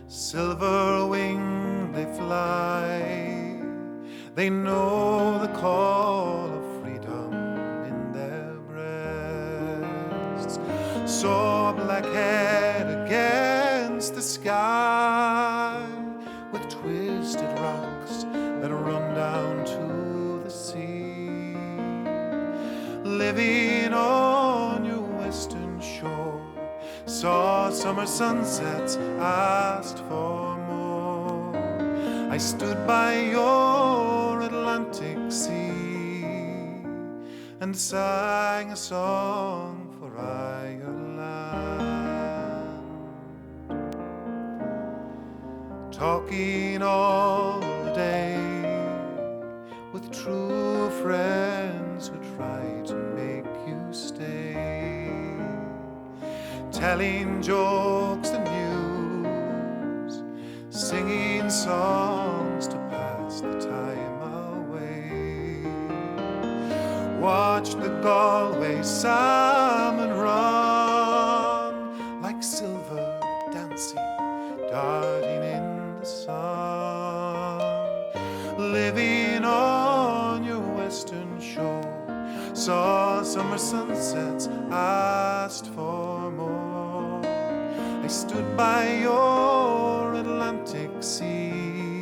Silver winged they fly, they know the call of freedom in their breasts. Soar black head against the sky with twisted rocks that run down to the sea. Living on your western shore, saw summer sunsets, asked for more. I stood by your Atlantic sea and sang a song for Ireland. Talking all the day with true friends who try to make you stay, telling jokes and news, singing songs to pass the time away. Watch the Galway salmon run like silver dancing, darting in the sun. Living on your western shore, saw summer sunsets, asked for more. I stood by your Atlantic sea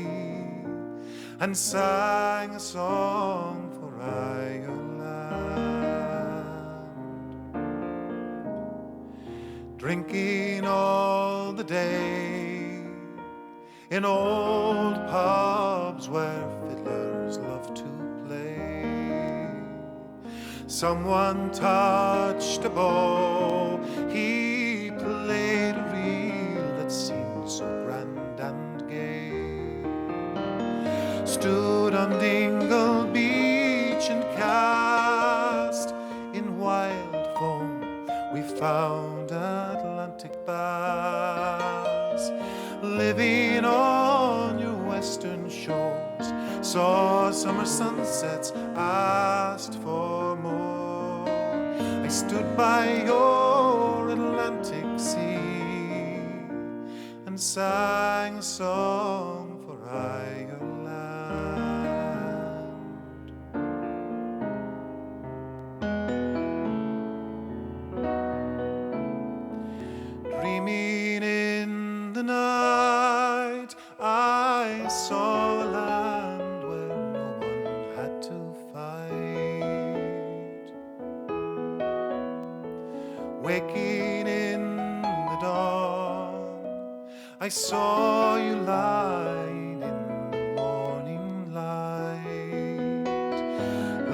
and sang a song for Ireland. Drinking all the day in old pubs where fiddlers love to play. Someone touched a bow, he played a reel that seemed so grand and gay. Stood on Dingle Beach and cast in wild foam, we found Atlantic bass. Living on your western shores, saw summer sunsets, asked for more. I stood by your Atlantic sea and sang a song for Ireland. Dreaming in the night, I saw a land where no one had to fight. Waking in the dawn, I saw you lying in the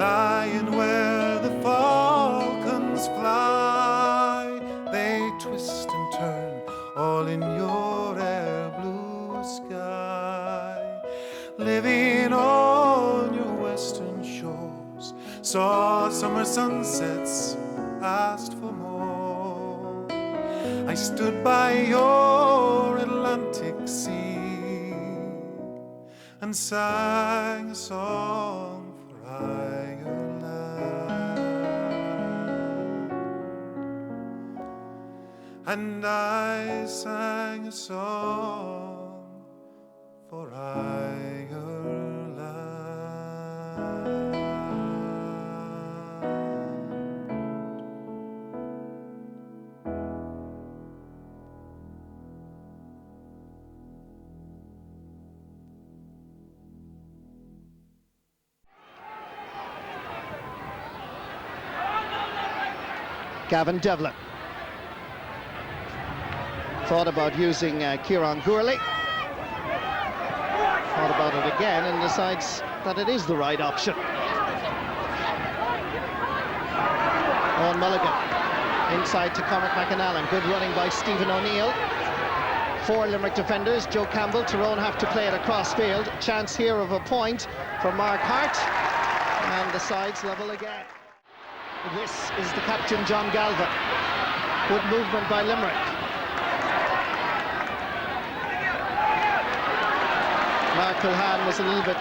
lying where the falcons fly. They twist and turn all in your air blue sky. Living on your western shores, saw summer sunsets, asked for more. I stood by your Atlantic sea and sang a song for Ireland. And I sang a song for Ireland. Gavin Devlin thought about using Kieran Gourley, thought about it again and decides that it is the right option. Owen Mulligan inside to Cormac McAnallen, good running by Stephen O'Neill. 4 Limerick defenders, Joe Campbell. Tyrone have to play it across field. Chance here of a point for Mark Hart, and the sides level again. This is the captain, John Galvin. Good movement by Limerick. Mark Culhan was a little bit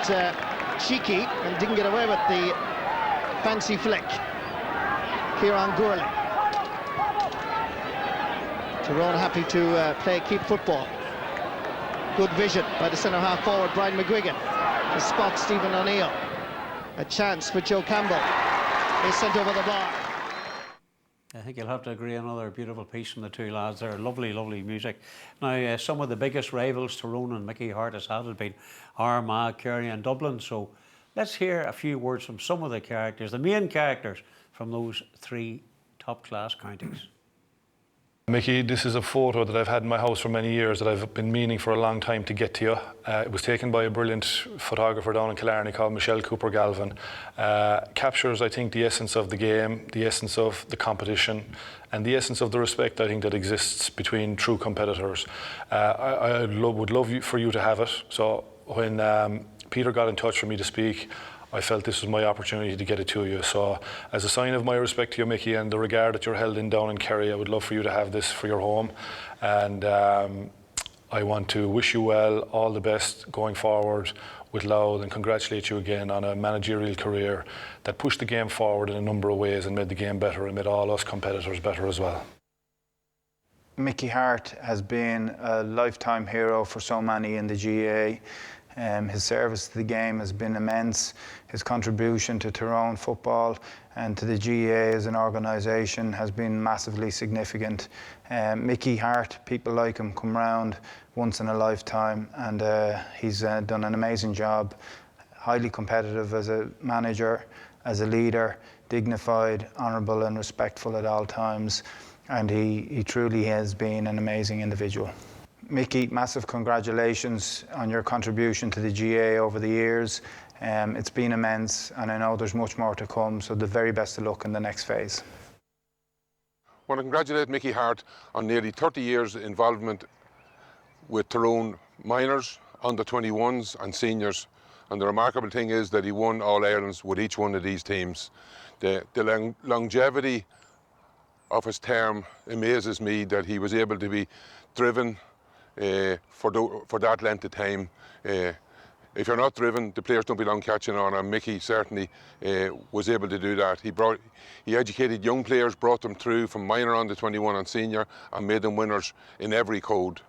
cheeky and didn't get away with the fancy flick. Kieran Gourley. Tyrone happy to play keep football. Good vision by the centre half forward, Brian McGuigan, to spot Stephen O'Neill. A chance for Joe Campbell. He's sent over the bar. I think you'll have to agree, another beautiful piece from the two lads there. Lovely, lovely music. Now, some of the biggest rivals Tyrone and Mickey Harte has had have been Armagh, Kerry and Dublin. So let's hear a few words from some of the characters, the main characters from those 3 top-class counties. Mickey, this is a photo that I've had in my house for many years that I've been meaning for a long time to get to you. It was taken by a brilliant photographer down in Killarney called Michelle Cooper Galvin. Captures, I think, the essence of the game, the essence of the competition, and the essence of the respect, I think, that exists between true competitors. I would love for you to have it. So when Peter got in touch for me to speak, I felt this was my opportunity to get it to you. So as a sign of my respect to you, Mickey, and the regard that you're held in down in Kerry, I would love for you to have this for your home. And I want to wish you well, all the best going forward with Louth, and congratulate you again on a managerial career that pushed the game forward in a number of ways and made the game better and made all us competitors better as well. Mickey Harte has been a lifetime hero for so many in the GAA. His service to the game has been immense. His contribution to Tyrone football and to the GAA as an organisation has been massively significant. Mickey Harte, people like him come round once in a lifetime, and he's done an amazing job. Highly competitive as a manager, as a leader, dignified, honourable and respectful at all times, and he truly has been an amazing individual. Mickey, massive congratulations on your contribution to the GAA over the years. It's been immense, and I know there's much more to come, so the very best of luck in the next phase. I want to congratulate Mickey Harte on nearly 30 years involvement with Tyrone minors, under-21s and seniors. And the remarkable thing is that he won All-Irelands with each one of these teams. The longevity of his term amazes me, that he was able to be driven for that length of time. If you're not driven, the players don't belong catching on, and Mickey certainly was able to do that. He educated young players, brought them through from minor on to 21 and senior, and made them winners in every code.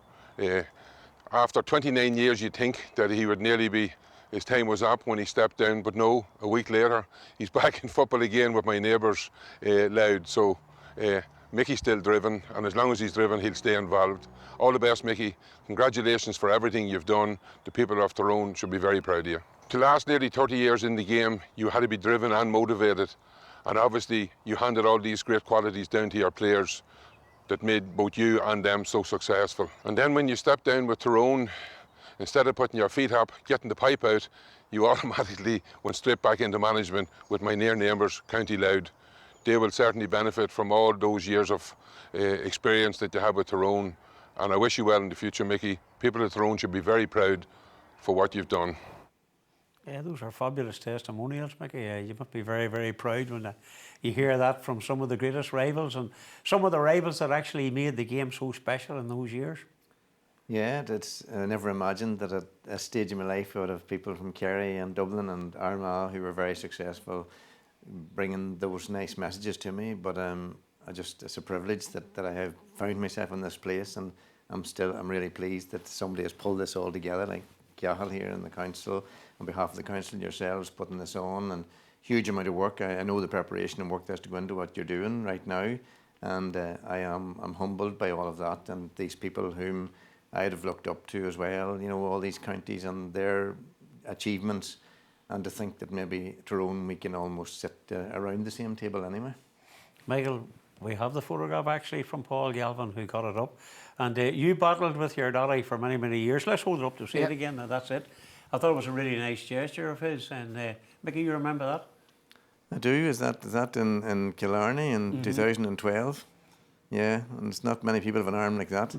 After 29 years, you'd think that he would nearly be, his time was up when he stepped down, but no, a week later, he's back in football again with my neighbours, Louth. So Mickey's still driven, and as long as he's driven, he'll stay involved. All the best, Mickey. Congratulations for everything you've done. The people of Tyrone should be very proud of you. To last nearly 30 years in the game, you had to be driven and motivated. And obviously, you handed all these great qualities down to your players that made both you and them so successful. And then when you stepped down with Tyrone Instead of putting your feet up, getting the pipe out, you automatically went straight back into management with my near neighbours, County Louth. They will certainly benefit from all those years of experience that you have with Tyrone. And I wish you well in the future, Mickey. People at Tyrone should be very proud for what you've done. Yeah, those are fabulous testimonials, Mickey. You must be very, very proud when you hear that from some of the greatest rivals and some of the rivals that actually made the game so special in those years. Yeah, I never imagined that at a stage in my life I would have people from Kerry and Dublin and Armagh who were very successful bringing those nice messages to me. But it's a privilege that I have found myself in this place, and I'm really pleased that somebody has pulled this all together, like Cathal here in the council, on behalf of the council and yourselves, putting this on, and huge amount of work. I know the preparation and work that's to go into what you're doing right now, and I'm humbled by all of that, and these people whom I'd have looked up to as well, you know, all these counties and their achievements, and to think that maybe Tyrone we can almost sit around the same table anyway. Michael, we have the photograph actually from Paul Galvin who got it up, and you battled with your daddy for many, many years. Let's hold it up to see it again. That's it. I thought it was a really nice gesture of his, and Mickey, you remember that? I do. Is that in Killarney in 2012? Yeah, and it's not many people have an arm like that.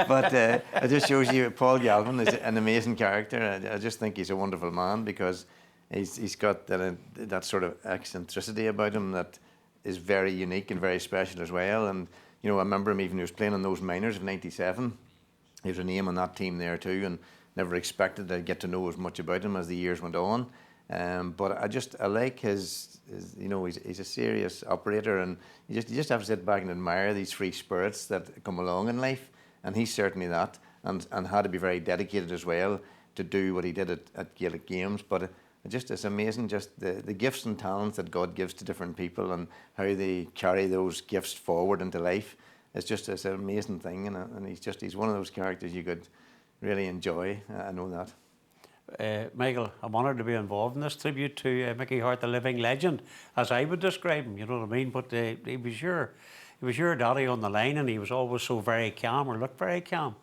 But it just shows you Paul Galvin is an amazing character. I just think he's a wonderful man because he's got that sort of eccentricity about him that is very unique and very special as well. And you know, I remember him even when he was playing on those minors of '97. He was a name on that team there too, and never expected to get to know as much about him as the years went on. But I like his you know, he's a serious operator, and you just have to sit back and admire these free spirits that come along in life, and he's certainly that, and had to be very dedicated as well to do what he did at Gaelic Games. But it's amazing just the gifts and talents that God gives to different people and how they carry those gifts forward into life. It's an amazing thing, and he's one of those characters you could really enjoy. I know that. Michael, I'm honoured to be involved in this tribute to Mickey Harte, the living legend, as I would describe him. You know what I mean? But he was your daddy on the line, and he was always so very calm, or looked very calm.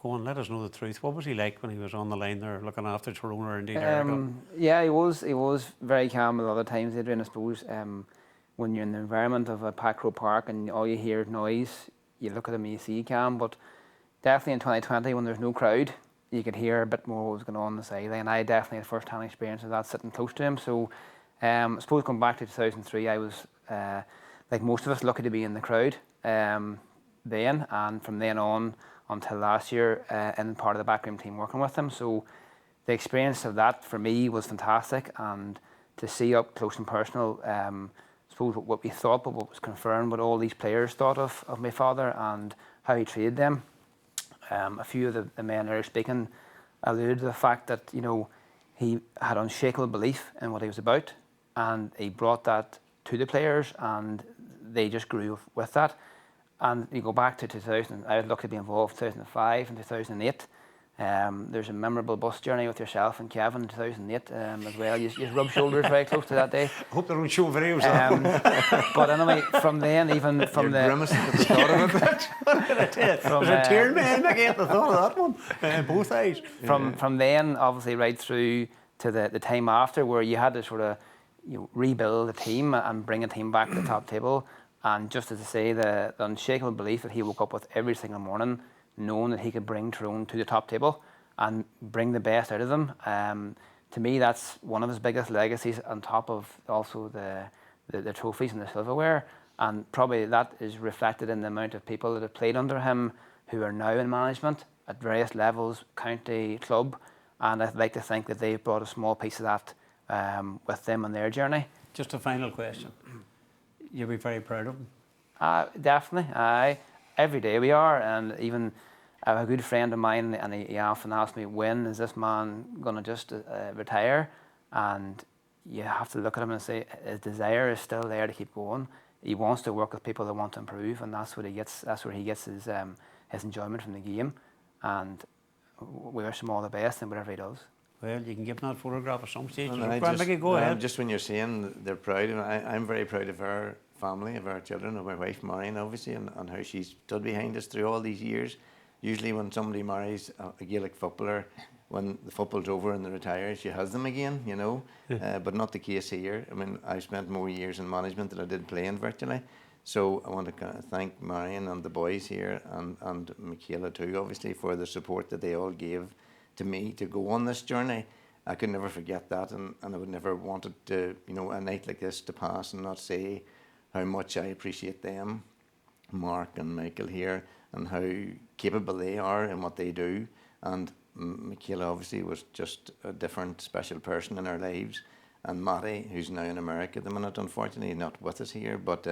Go on, let us know the truth. What was he like when he was on the line there, looking after Tyrone or indeed Erica? Yeah, he was very calm a lot of times, Adrian. I suppose when you're in the environment of a Pack Row Park and all you hear is noise, you look at him and you see calm. But definitely in 2020, when there's no crowd, you could hear a bit more what was going on the sideline. I definitely had first-hand experience of that sitting close to him. So I suppose going back to 2003, I was, like most of us, lucky to be in the crowd then. And from then on until last year, in part of the backroom team working with him. So the experience of that for me was fantastic. And to see up close and personal, I suppose what we thought, but what was confirmed, what all these players thought of my father and how he treated them. A few of the men there speaking alluded to the fact that, you know, he had unshakable belief in what he was about, and he brought that to the players, and they just grew with that. And you go back to 2000, I was lucky to be involved in 2005 and 2008. There's a memorable bus journey with yourself and Kevin in 2008 as well. You rubbed shoulders very close to that day. I hope they don't show videos. But anyway, from then, even from the... grimacing at the thought of it. There's a tear in my eye at the thought of that one, both eyes. From then, obviously, right through to the time after, where you had to sort of rebuild the team and bring a team back to the top table. And just as I say, the unshakable belief that he woke up with every single morning, knowing that he could bring Tyrone to the top table and bring the best out of them. To me, that's one of his biggest legacies, on top of also the trophies and the silverware. And probably that is reflected in the amount of people that have played under him who are now in management at various levels, county, club. And I'd like to think that they've brought a small piece of that with them on their journey. Just a final question. You'll be very proud of him? Definitely. Every day we are, and even I have a good friend of mine, and he often asks me, when is this man going to just retire? And you have to look at him and say his desire is still there to keep going. He wants to work with people that want to improve, and that's what he gets. That's where he gets his enjoyment from the game. And we wish him all the best in whatever he does. Well, you can give him that photograph at some stage. Go ahead. Just when you're saying they're proud, I'm very proud of our family, of our children, of my wife Marion, obviously, and how she stood behind us through all these years. Usually when somebody marries a Gaelic footballer, when the football's over and they retire, she has them again, you know. But not the case here. I mean, I spent more years in management than I did playing virtually. So I want to thank Marion and the boys here and Michaela too, obviously, for the support that they all gave to me to go on this journey. I could never forget that, and I would never wanted to, you know, a night like this to pass and not say how much I appreciate them, Mark and Michael here, and how capable they are in what they do. And Michaela obviously was just a different, special person in our lives. And Matty, who's now in America at the minute, unfortunately, not with us here, but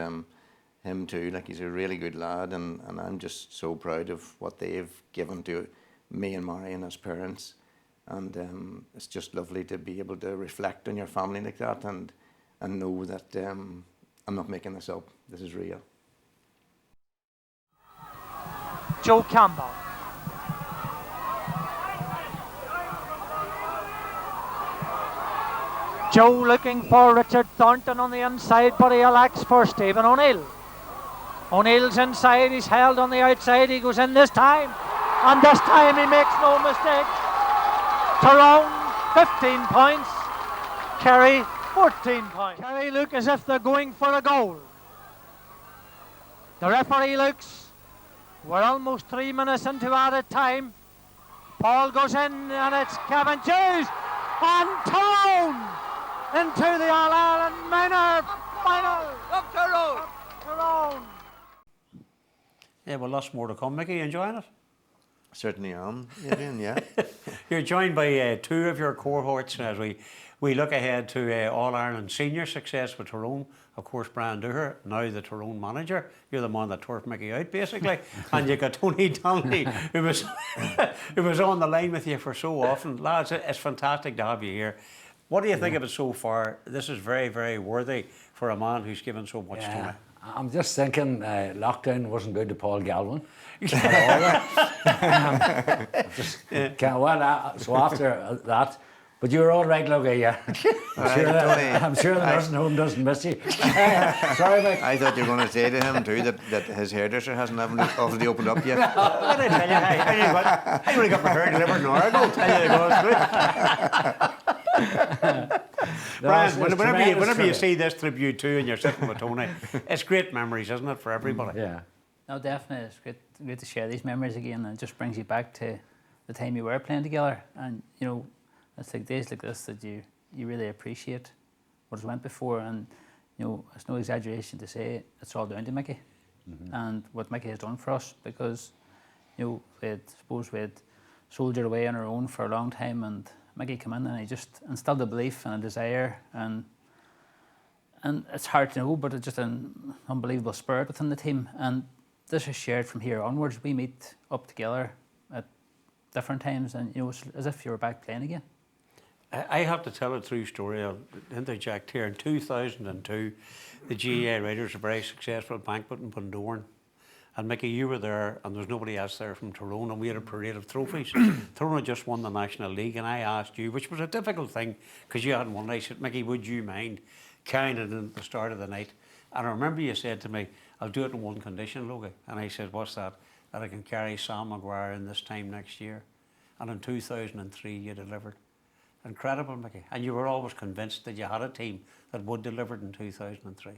him too, like he's a really good lad, and I'm just so proud of what they've given to me and Marion as parents. And it's just lovely to be able to reflect on your family like that and know that I'm not making this up. This is real. Joe Campbell. Joe looking for Richard Thornton on the inside, but he elects for Stephen O'Neill. O'Neill's inside, he's held on the outside, he goes in this time, and this time he makes no mistake. Tyrone, 15 points. Kerry, 14 points. Kerry look as if they're going for a goal. The referee looks. We're almost 3 minutes into added time. Paul goes in, and it's Kevin Hughes and Tyrone into the All-Ireland minor final. Up Tyrone! Tyrone! Yeah, well, lots more to come. Mickey, you enjoying it? Certainly am, Adrian, yeah. You're joined by two of your cohorts as we look ahead to All-Ireland senior success with Tyrone. Of course, Brian Dooher, now the Tyrone manager. You're the man that turfed Mickey out, basically. And you got Tony Donnelly, who was on the line with you for so often. Lads, it's fantastic to have you here. What do you think of it so far? This is very, very worthy for a man who's given so much to me. I'm just thinking lockdown wasn't good to Paul Galvin. So after that, but you were all right, Logan, yeah. I'm sure the nursing home doesn't miss you. Sorry, Mike. I thought you were going to say to him too that his hairdresser hasn't obviously opened up yet. What did I tell you? I only got my hair delivered an hour ago. Tell you Brian, whenever you see this tribute too and you're sitting with Tony, it's great memories, isn't it, for everybody? Yeah. No, definitely. It's great to share these memories again, and it just brings you back to the time you were playing together. And, you know, it's like days like this that you really appreciate what has went before. And, you know, it's no exaggeration to say it's all down to Mickey and what Mickey has done for us, because, you know, I suppose we had soldiered away on our own for a long time, and Mickey came in and he just instilled a belief and a desire, and it's hard to know, but it's just an unbelievable spirit within the team. And this is shared from here onwards. We meet up together at different times, and, you know, it's as if you were back playing again. I have to tell a true story. I'll interject here. In 2002, the GAA Riders were very successful banquet in Bundoran. And Mickey, you were there, and there was nobody else there from Tyrone, and we had a parade of trophies. Tyrone had just won the National League, and I asked you, which was a difficult thing, because you hadn't won. I said, Mickey, would you mind carrying it in at the start of the night? And I remember you said to me, I'll do it in one condition, Logie. And I said, what's that? That I can carry Sam Maguire in this time next year. And in 2003, you delivered. Incredible, Mickey. And you were always convinced that you had a team that would deliver in 2003.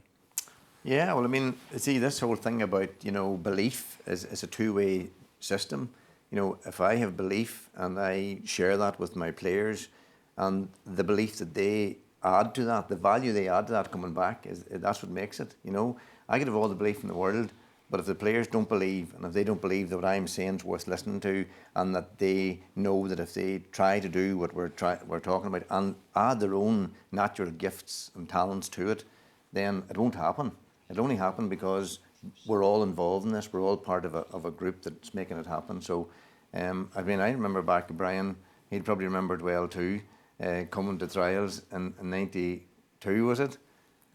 Yeah, well, I mean, see, this whole thing about, you know, belief is a two-way system. You know, if I have belief and I share that with my players, and the belief that they add to that, the value they add to that coming back, that's what makes it, you know. I could have all the belief in the world, but if the players don't believe, and if they don't believe that what I'm saying is worth listening to, and that they know that if they try to do what we're talking about and add their own natural gifts and talents to it, then it won't happen. It'll only happen because we're all involved in this. We're all part of a group that's making it happen. So, I mean, I remember back to Brian. He'd probably remembered well too, coming to trials in 92, was it?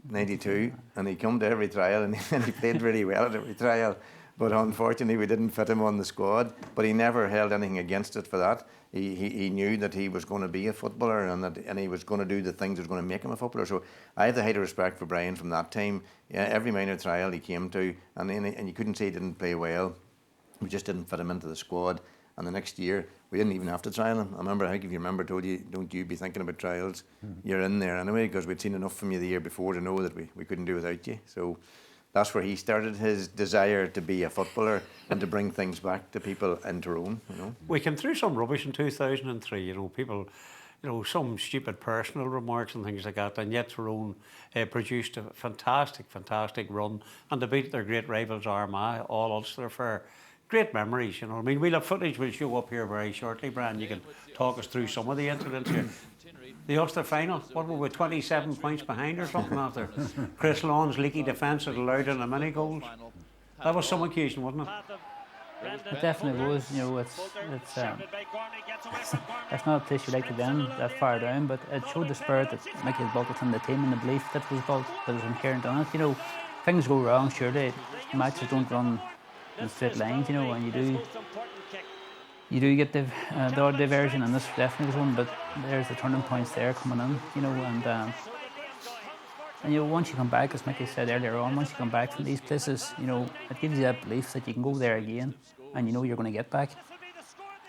92, and he come to every trial, and he played really well at every trial. But unfortunately, we didn't fit him on the squad. But he never held anything against it for that. He knew that he was going to be a footballer, and he was going to do the things that was going to make him a footballer. So I have the height of respect for Brian from that time. Yeah, every minor trial he came to, and you couldn't say he didn't play well. We just didn't fit him into the squad. And the next year, we didn't even have to trial him. I remember, I think if you remember, told you, don't you be thinking about trials. You're in there anyway, because we'd seen enough from you the year before to know that we couldn't do without you. So that's where he started his desire to be a footballer and to bring things back to people in Tyrone, you know. We came through some rubbish in 2003, you know, people, you know, some stupid personal remarks and things like that, and yet Tyrone produced a fantastic run, and they beat their great rivals Armagh, all Ulster Fair. Great memories, you know. I mean, we'll have footage will show up here very shortly, Brian. You can talk us through some of the incidents here. The Ulster final, what were we, 27 points behind or something after Chris Lawn's leaky defence had allowed in a many goals? That was some occasion, wasn't it? It definitely was. You know, it's not a place you like to be in that far down, but it showed the spirit that Mickey had built within the team and the belief that was built, that was inherent in it. You know, things go wrong, surely. Matches don't run in straight lines, you know, and you do get the odd diversion, and this definitely was one. But there's the turning points there coming in, you know, and you know, once you come back, as Mickey said earlier on, once you come back from these places, you know, it gives you that belief that you can go there again, and you know you're going to get back.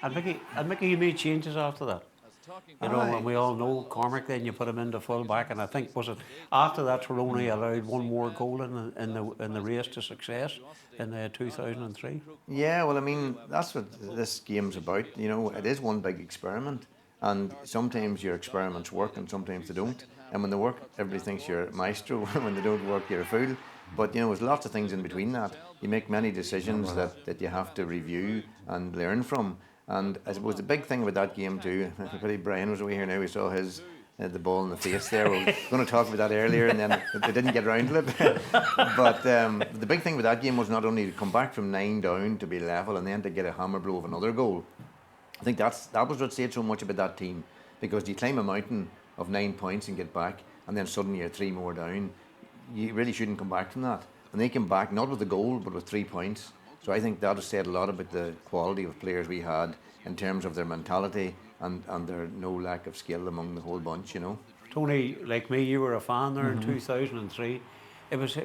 And Mickey, you made changes after that. You know, and we all know Cormac, then you put him into full back, and I think, was it after that Tyrone allowed one more goal in the race to success in 2003? Yeah, well, I mean, that's what this game's about. You know, it is one big experiment, and sometimes your experiments work and sometimes they don't. And when they work, everybody thinks you're a maestro. When they don't work, you're a fool. But, you know, there's lots of things in between that. You make many decisions that you have to review and learn from. And I suppose the big thing about that game too, I Brian was away here now, we saw the ball in the face there. We were going to talk about that earlier, and then they didn't get round to it. But the big thing with that game was not only to come back from 9 down to be level and then to get a hammer blow of another goal. I think that was what said so much about that team, because you climb a mountain of 9 points and get back, and then suddenly you're 3 more down. You really shouldn't come back from that. And they came back not with a goal, but with 3 points. So I think that has said a lot about the quality of players we had in terms of their mentality and their no lack of skill among the whole bunch, you know. Tony, like me, you were a fan there in 2003. It was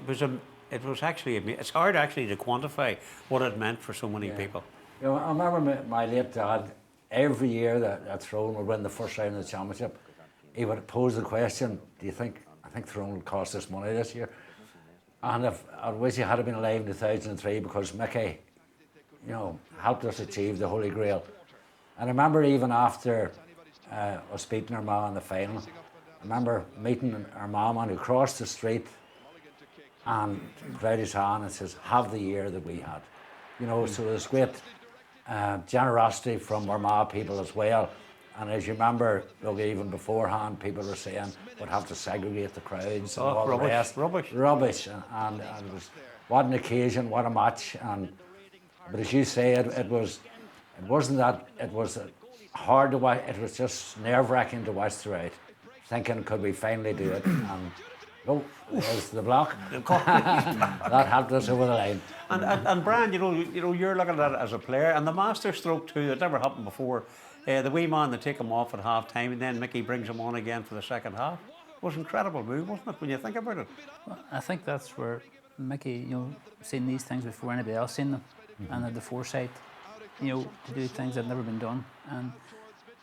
actually, it's hard actually to quantify what it meant for so many people. You know, I remember my late dad, every year that Tyrone would win the first round of the championship, he would pose the question, I think Tyrone will cost us money this year. And I wish he had been alive in 2003, because Mickey, you know, helped us achieve the Holy Grail. And I remember even after us beating our mom in the final, I remember meeting our mom who crossed the street and put out his hand and says, "Have the year that we had." You know, so there's great generosity from our Ma people as well. And as you remember, look, even beforehand, people were saying we'd have to segregate the crowds and all the rest. Rubbish. And it was, what an occasion, what a match. But as you say, it wasn't that, it was hard to watch, it was just nerve-wracking to watch throughout, thinking, could we finally do it? And no, there's the block. That helped us over the line. And Brian, you know, you're looking at it as a player, and the master stroke too, that never happened before. The wee man, they take him off at half time, and then Mickey brings him on again for the second half. It was an incredible move, wasn't it, when you think about it? Well, I think that's where Mickey, you know, seen these things before anybody else seen them, and had the foresight, you know, to do things that had never been done. And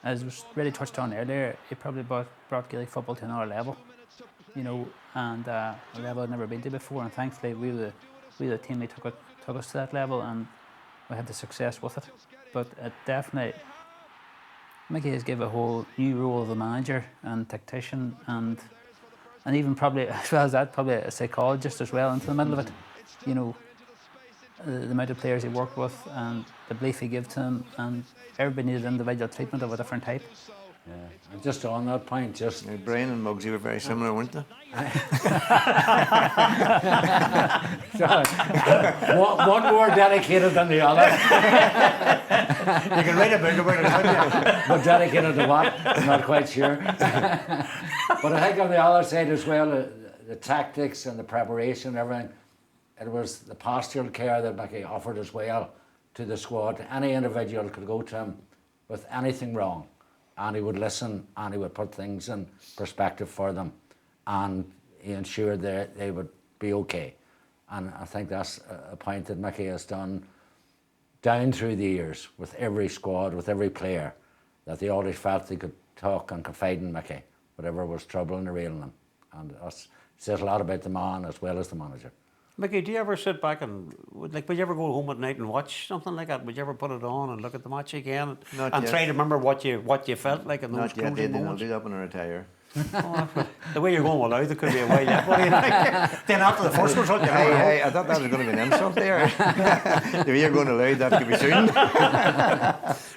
as was really touched on earlier, he probably brought Gaelic football to another level, you know, and a level I'd never been to before. And thankfully, we were the team that took us to that level, and we had the success with it. But it definitely, Mickey has given a whole new role of a manager and tactician, and even probably, as well as that, probably a psychologist as well into the middle of it. You know, the amount of players he worked with and the belief he gave to them, and everybody needed individual treatment of a different type. Yeah. And just on that point, just Brian and Muggsy were very similar, weren't they? One more dedicated than the other. You can write a book about it, couldn't you? But dedicated to what? I'm not quite sure. But I think on the other side as well, the tactics and the preparation and everything, it was the pastoral care that Mickey offered as well to the squad. Any individual could go to him with anything wrong, and he would listen and he would put things in perspective for them, and he ensured that they would be okay. And I think that's a point that Mickey has done down through the years with every squad, with every player, that they always felt they could talk and confide in Mickey, whatever was troubling or ailing them. And it says a lot about the man as well as the manager. Mickey, do you ever sit back and, would you ever go home at night and watch something like that? Would you ever put it on and look at the match again and try to remember what you felt like in those closing moments? I'll do that when I retire. The way you're going well now, there could be a way yet. What do you think? Then after the first result, you Hey, I thought that was going to be an insult there. The way you're going to allow that to be soon.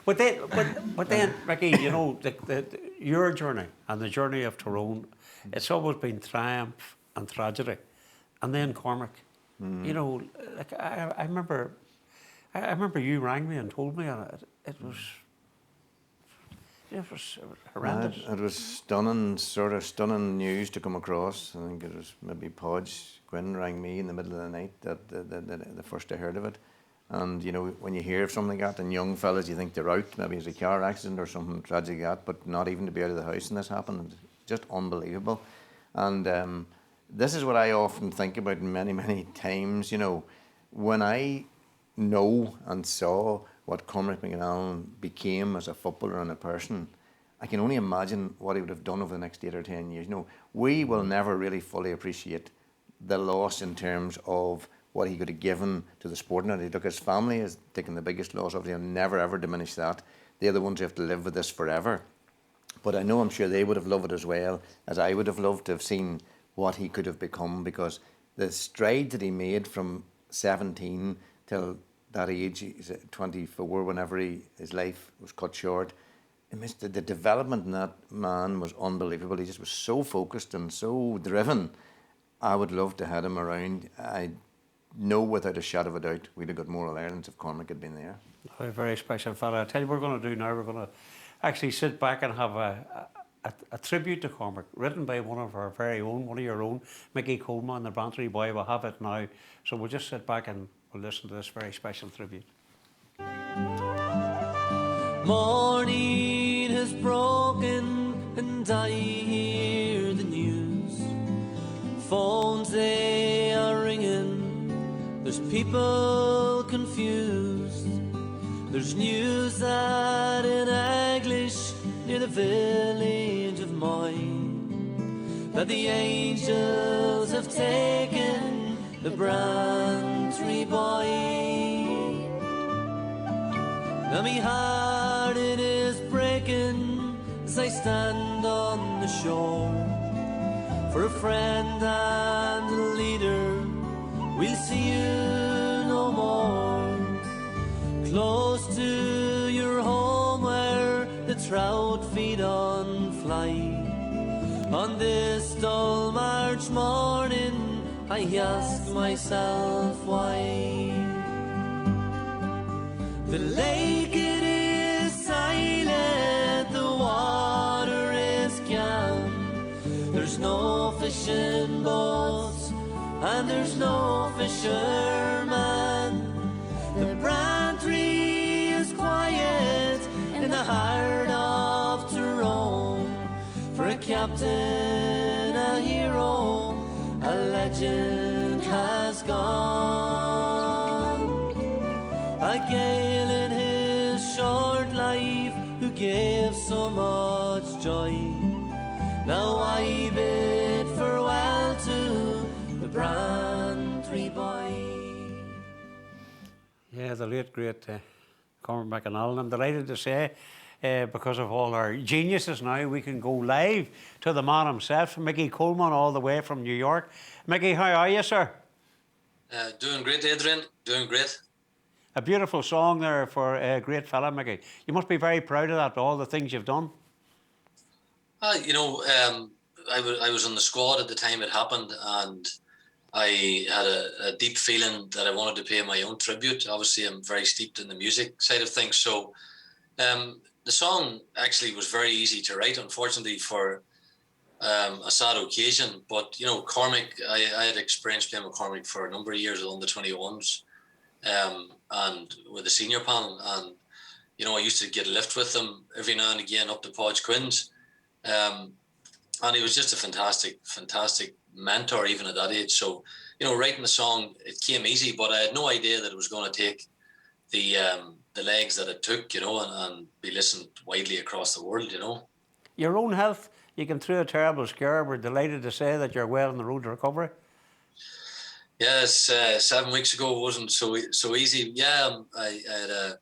but then, Mickey, you know, your journey and the journey of Tyrone, it's always been triumph and tragedy. And then Cormac. You know, like I remember you rang me and told me, and it was horrendous. It was stunning news to come across. I think it was maybe Podge Gwynn rang me in the middle of the night that the first I heard of it. And you know, when you hear of something like that, and young fellas, you think they're out, maybe it's a car accident or something tragic like that, but not even to be out of the house and this happened, just unbelievable. And this is what I often think about many times, you know, when I know and saw what Cormac McGartland became as a footballer and a person, I can only imagine what he would have done over the next 8 or 10 years. You know, we will never really fully appreciate the loss in terms of what he could have given to the sport. Now, look, his family has taken the biggest loss, obviously, and never ever diminish that. They're the ones who have to live with this forever. But I know I'm sure they would have loved it as well as I would have loved to have seen what he could have become, because the stride that he made from 17 till that age, he's 24, whenever his life was cut short, the development in that man was unbelievable. He just was so focused and so driven. I would love to have him around. I know without a shadow of a doubt we'd have got more All-Irelands if Cormac had been there. A very special fella. I tell you what we're going to do now. We're going to actually sit back and have a tribute to Cormac, written by one of our very own, one of your own, Mickey Coleman, the Bantry boy. We'll have it now. So we'll just sit back and we'll listen to this very special tribute. Morning has broken and I hear the news. Phones, they are ringing. There's people confused. There's news that in English near the village of mine, that the angels have taken the Bantry boy. Now me heart it is breaking as I stand on the shore. For a friend and a leader, we'll see you no more. Close to your home where the trout feed on fly. On this dull March morning, I ask myself why. The lake it is silent, the water is calm. There's no fishing boats and there's no fisherman. The Bantry is quiet in the heart of Tyrone. For a captain, a hero, a legend has gone. A gale in his short life who gave so much joy. Now I bid farewell to the Bantry boy. Yeah, the late, great Cormac McGartland. I'm delighted to say, because of all our geniuses now, we can go live to the man himself, Mickey Coleman, all the way from New York. Mickey, how are you, sir? Doing great, Adrian. Doing great. A beautiful song there for a great fella, Mickey. You must be very proud of that, all the things you've done. You know, I was on the squad at the time it happened, and I had a deep feeling that I wanted to pay my own tribute. Obviously, I'm very steeped in the music side of things, so the song actually was very easy to write, unfortunately, for a sad occasion. But, you know, Cormac, I had experience playing with Cormac for a number of years with under-21s and with the senior panel. And, you know, I used to get a lift with him every now and again up to Podge Quins. And he was just a fantastic mentor even at that age. So, you know, writing the song, it came easy, but I had no idea that it was going to take the legs that it took, and be listened widely across the world, Your own health, you came through a terrible scare. We're delighted to say that you're well on the road to recovery. Yes, 7 weeks ago wasn't so easy. Yeah, I had a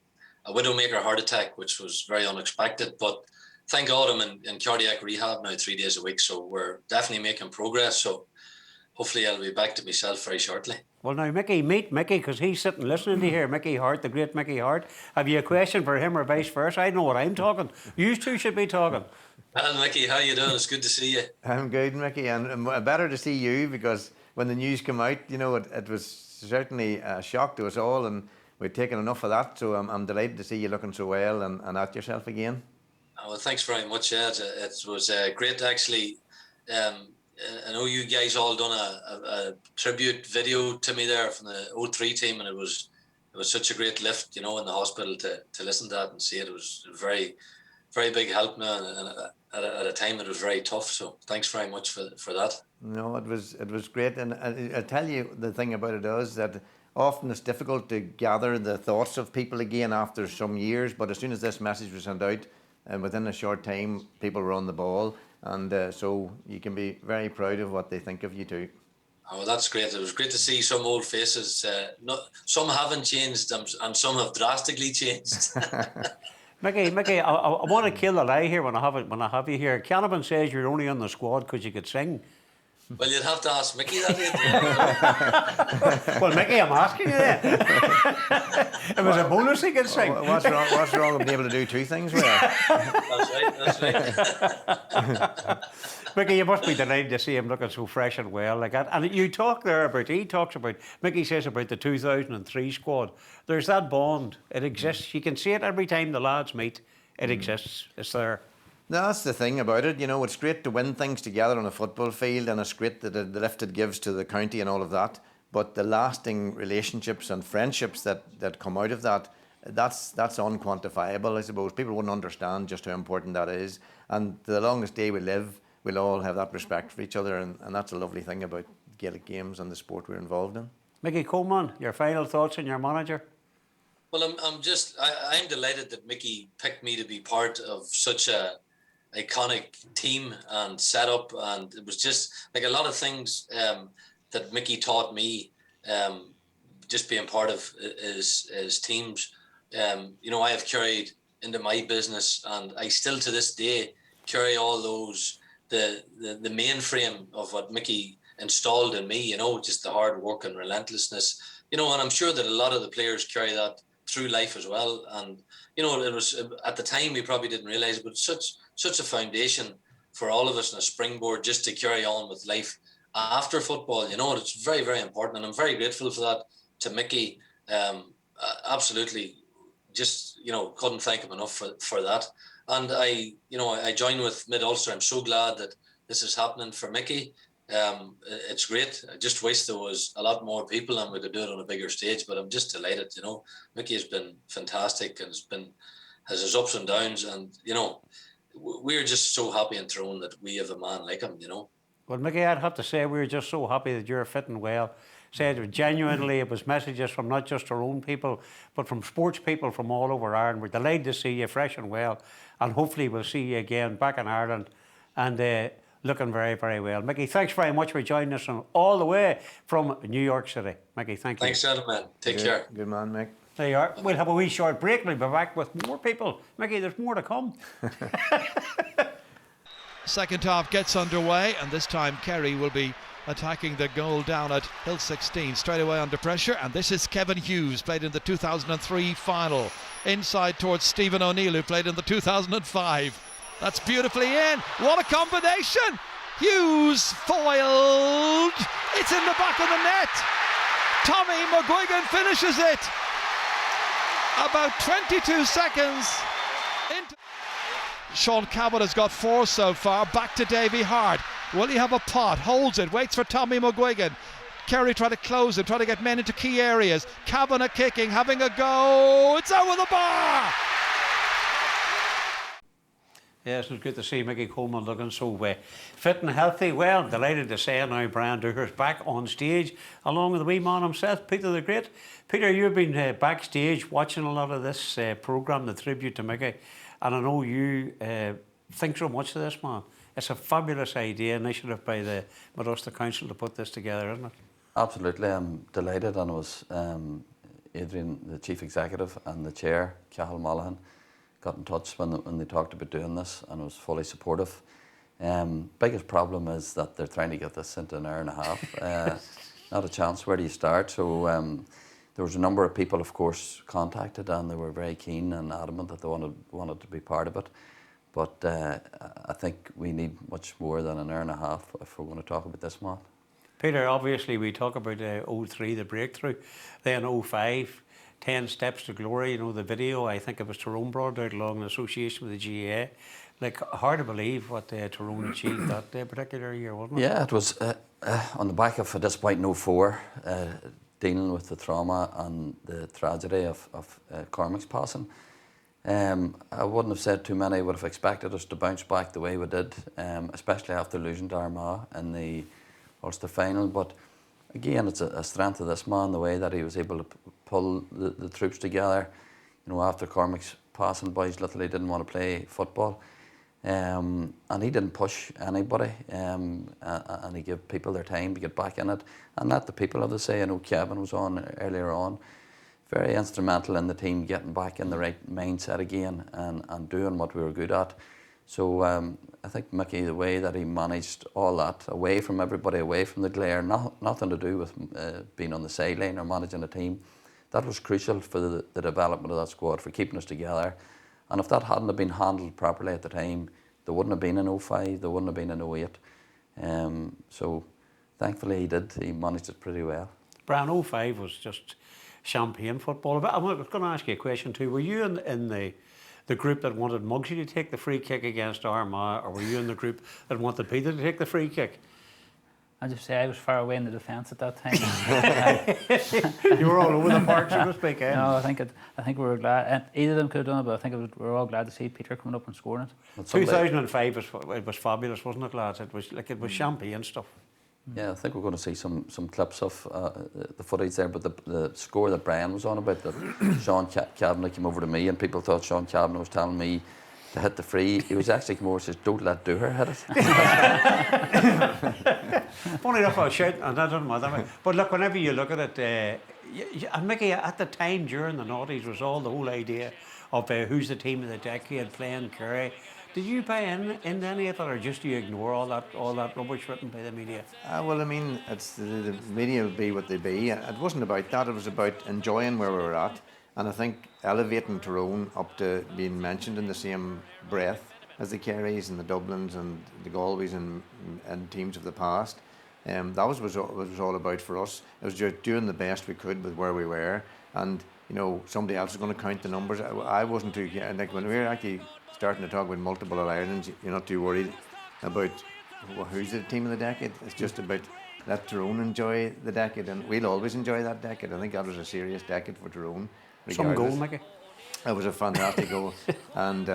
widowmaker heart attack, which was very unexpected, but thank God I'm in cardiac rehab now 3 days a week, so we're definitely making progress. So hopefully I'll be back to myself very shortly. Well, now, Mickey, meet Mickey, because he's sitting listening to you here. Mickey Harte, the great Mickey Harte. Have you a question for him or vice versa? I know what I'm talking. You two should be talking. Hello, Mickey. How you doing? It's good to see you. I'm good, Mickey, and better to see you, because when the news came out, it was certainly a shock to us all, and we'd taken enough of that, so I'm delighted to see you looking so well and at yourself again. Well, thanks very much. Yeah, it was great, actually. I know you guys all done a tribute video to me there from the 03 team, and it was such a great lift, in the hospital to listen to that and see it. It was a very, very big help now, and at a time it was very tough. So thanks very much for that. No, it was great, and I tell you, the thing about it is that often it's difficult to gather the thoughts of people again after some years, but as soon as this message was sent out, and within a short time, people were on the ball, and so you can be very proud of what they think of you too. Oh, that's great. It was great to see some old faces. Some haven't changed, and some have drastically changed. Mickey, I want to kill the lie here when I have you here. Canavan says you're only on the squad because you could sing. Well, you'd have to ask Mickey that. Well, Mickey, I'm asking you that. It was a bonus he could sing. What's wrong with being able to do two things well? That's right. Mickey, you must be delighted to see him looking so fresh and well like that. And he talks about, Mickey says about the 2003 squad. There's that bond. It exists. You can see it every time the lads meet. It exists. It's there. No, that's the thing about it. It's great to win things together on a football field, and it's great that the lift it gives to the county and all of that. But the lasting relationships and friendships that come out of that, that's unquantifiable, I suppose. People wouldn't understand just how important that is. And the longest day we live, we'll all have that respect for each other, and that's a lovely thing about Gaelic games and the sport we're involved in. Mickey Coleman, your final thoughts on your manager? Well, I'm delighted that Mickey picked me to be part of such a iconic team and setup, and it was just like a lot of things that Mickey taught me, just being part of his teams. I have carried into my business, and I still to this day carry all those the mainframe of what Mickey installed in me. Just the hard work and relentlessness. And I'm sure that a lot of the players carry that through life as well. And it was at the time we probably didn't realize it, but such a foundation for all of us and a springboard just to carry on with life after football. It's very, very important, and I'm very grateful for that to Mickey. Absolutely, just couldn't thank him enough for that. And I join with Mid Ulster. I'm so glad that this is happening for Mickey. It's great. I just wish there was a lot more people and we could do it on a bigger stage, but I'm just delighted. Mickey has been fantastic and has his ups and downs, and we're just so happy in Tyrone that we have a man like him. Well, Mickey, I'd have to say we're just so happy that you're fitting well. Said genuinely, it was messages from not just our own people, but from sports people from all over Ireland. We're delighted to see you fresh and well, and hopefully we'll see you again back in Ireland and looking very, very well. Mickey, thanks very much for joining us all the way from New York City. Mickey, thank you. Thanks, gentlemen. Take care. Good man, Mick. There you are. We'll have a wee short break and we'll be back with more people. Mickey, there's more to come. Second half gets underway, and this time Kerry will be attacking the goal down at Hill 16, straight away under pressure. And this is Kevin Hughes, played in the 2003 final. Inside towards Stephen O'Neill, who played in the 2005. That's beautifully in. What a combination! Hughes foiled. It's in the back of the net. Tommy McGuigan finishes it. About 22 seconds into. Sean Cabot has got 4 so far. Back to Davy Hart. Will he have a pot? Holds it. Waits for Tommy McGuigan. Kerry try to close it. Try to get men into key areas. Cabot kicking. Having a go. It's over the bar. Yes, it's good to see Mickey Coleman looking so fit and healthy. Well, delighted to say now Brian Dooher's back on stage along with the wee man himself, Peter the Great. Peter, you've been backstage watching a lot of this programme, the tribute to Mickey, and I know you think so much of this, man. It's a fabulous idea, initiative by the Mid-Ulster Council to put this together, isn't it? Absolutely, I'm delighted, and it was Adrian, the Chief Executive, and the Chair, Cathal Mallaghan, got in touch when they talked about doing this, and was fully supportive. Biggest problem is that they're trying to get this into an hour and a half. Not a chance. Where do you start? So there was a number of people, of course, contacted, and they were very keen and adamant that they wanted to be part of it. But I think we need much more than an hour and a half if we're going to talk about this, man. Peter, obviously we talk about 03, the breakthrough, then 05. 10 Steps to Glory, you know, the video, I think it was Tyrone brought out along in association with the GAA. Like, hard to believe what Tyrone achieved that particular year, wasn't it? Yeah, it was on the back of a disappointing 04, dealing with the trauma and the tragedy of Cormac's passing. I wouldn't have said too many would have expected us to bounce back the way we did, especially after losing to Armagh in the Ulster final. But again, it's a strength of this man, the way that he was able to pull the troops together. You know, after Cormac's passing, boys literally didn't want to play football. And he didn't push anybody, and he gave people their time to get back in it and let the people have the say. I know Kevin was on earlier on, very instrumental in the team getting back in the right mindset again and doing what we were good at. So I think Mickey, the way that he managed all that, away from everybody, away from the glare, nothing to do with being on the sideline or managing a team, that was crucial for the development of that squad, for keeping us together. And if that hadn't have been handled properly at the time, there wouldn't have been an 05, there wouldn't have been an 08. So thankfully he managed it pretty well. Brian, 05 was just champagne football. But I was going to ask you a question too. Were you in the group that wanted Muggsy to take the free kick against Armagh, or were you in the group that wanted Peter to take the free kick? I'll just say I was far away in the defence at that time. You were all over the park, so to speak, eh? No, I think we were glad. Either of them could have done it, but I think we were all glad to see Peter coming up and scoring it. 2005 was fabulous, wasn't it, lads? It was champagne stuff. Yeah, I think we're going to see some clips of the footage there, but the score that Brian was on about, that Sean Kavanagh came over to me, and people thought Sean Kavanagh was telling me to hit the free. He was actually more says, "Don't let Dooher hit it." Funny enough, I was shouting, and that doesn't matter me. But look, whenever you look at it, and Mickey, at the time during the noughties was all the whole idea of who's the team of the decade playing Kerry. Did you buy into any of it, or just do you ignore all that rubbish written by the media? Well, I mean, it's the media will be what they be. It wasn't about that. It was about enjoying where we were at, and I think elevating Tyrone up to being mentioned in the same breath as the Kerrys and the Dublins and the Galways and teams of the past. That was what it was all about for us. It was just doing the best we could with where we were, and you know, somebody else is going to count the numbers. I wasn't too, like, when we were actually starting to talk about multiple Irelands, you're not too worried about who's the team of the decade. It's just about let Tyrone enjoy the decade, and we'll always enjoy that decade. I think that was a serious decade for Tyrone. Some goal, Mickey. It was a fantastic goal, and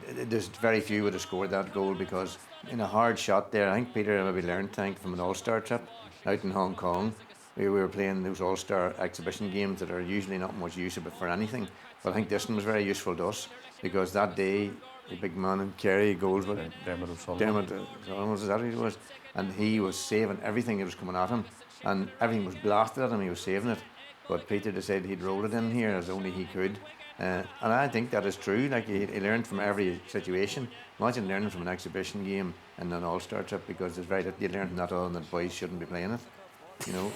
there's very few would have scored that goal, because in a hard shot there, I think Peter maybe learned from an All-Star trip out in Hong Kong. We were playing those All-Star exhibition games that are usually not much use of it for anything, but I think this one was very useful to us, because that day the big man in Kerry goals with Dermot was that who it was, and he was saving everything that was coming at him, and everything was blasted at him. He was saving it, but Peter decided he'd roll it in here as only he could, and I think that is true. Like, he learned from every situation. Imagine learning from an exhibition game and an All-Star trip, because there's very little you learn from that other than that boys shouldn't be playing it. You know.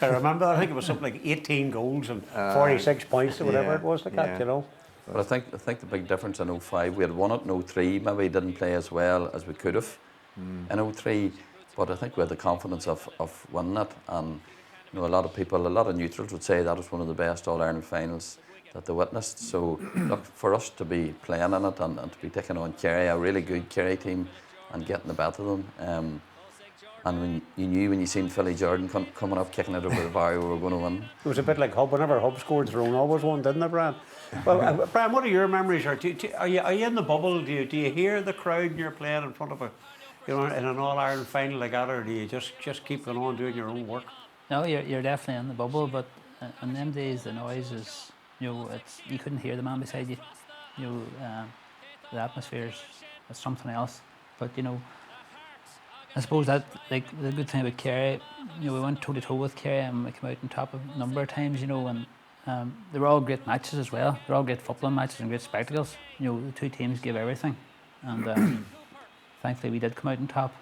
I remember, I think it was something like 18 goals and 46 points or whatever it was like that, you know. But I think the big difference in 05, we had won it in 03, maybe didn't play as well as we could have in 03, but I think we had the confidence of winning it, and you know, a lot of neutrals would say that was one of the best All-Ireland finals that they witnessed. So look, for us to be playing in it and to be taking on Kerry, a really good Kerry team, and getting the better of them, And when you knew when you seen Philly Jordan coming up, kicking it over the bar, we were going to win. It was a bit like Hub. Whenever Hub scored, Tyrone always won, didn't it, Brian? Well, Brian, what are your memories? Are you in the bubble? Do you hear the crowd when you're playing in front of in an All-Ireland final like that, or do you just keep going on doing your own work? No, you're definitely in the bubble, but in them days the noise is, you couldn't hear the man beside you. The atmosphere is something else. But I suppose that the good thing about Kerry, we went toe to toe with Kerry and we came out on top a number of times, and they were all great matches as well. They're all great footballing matches and great spectacles. The two teams gave everything, and thankfully we did come out on top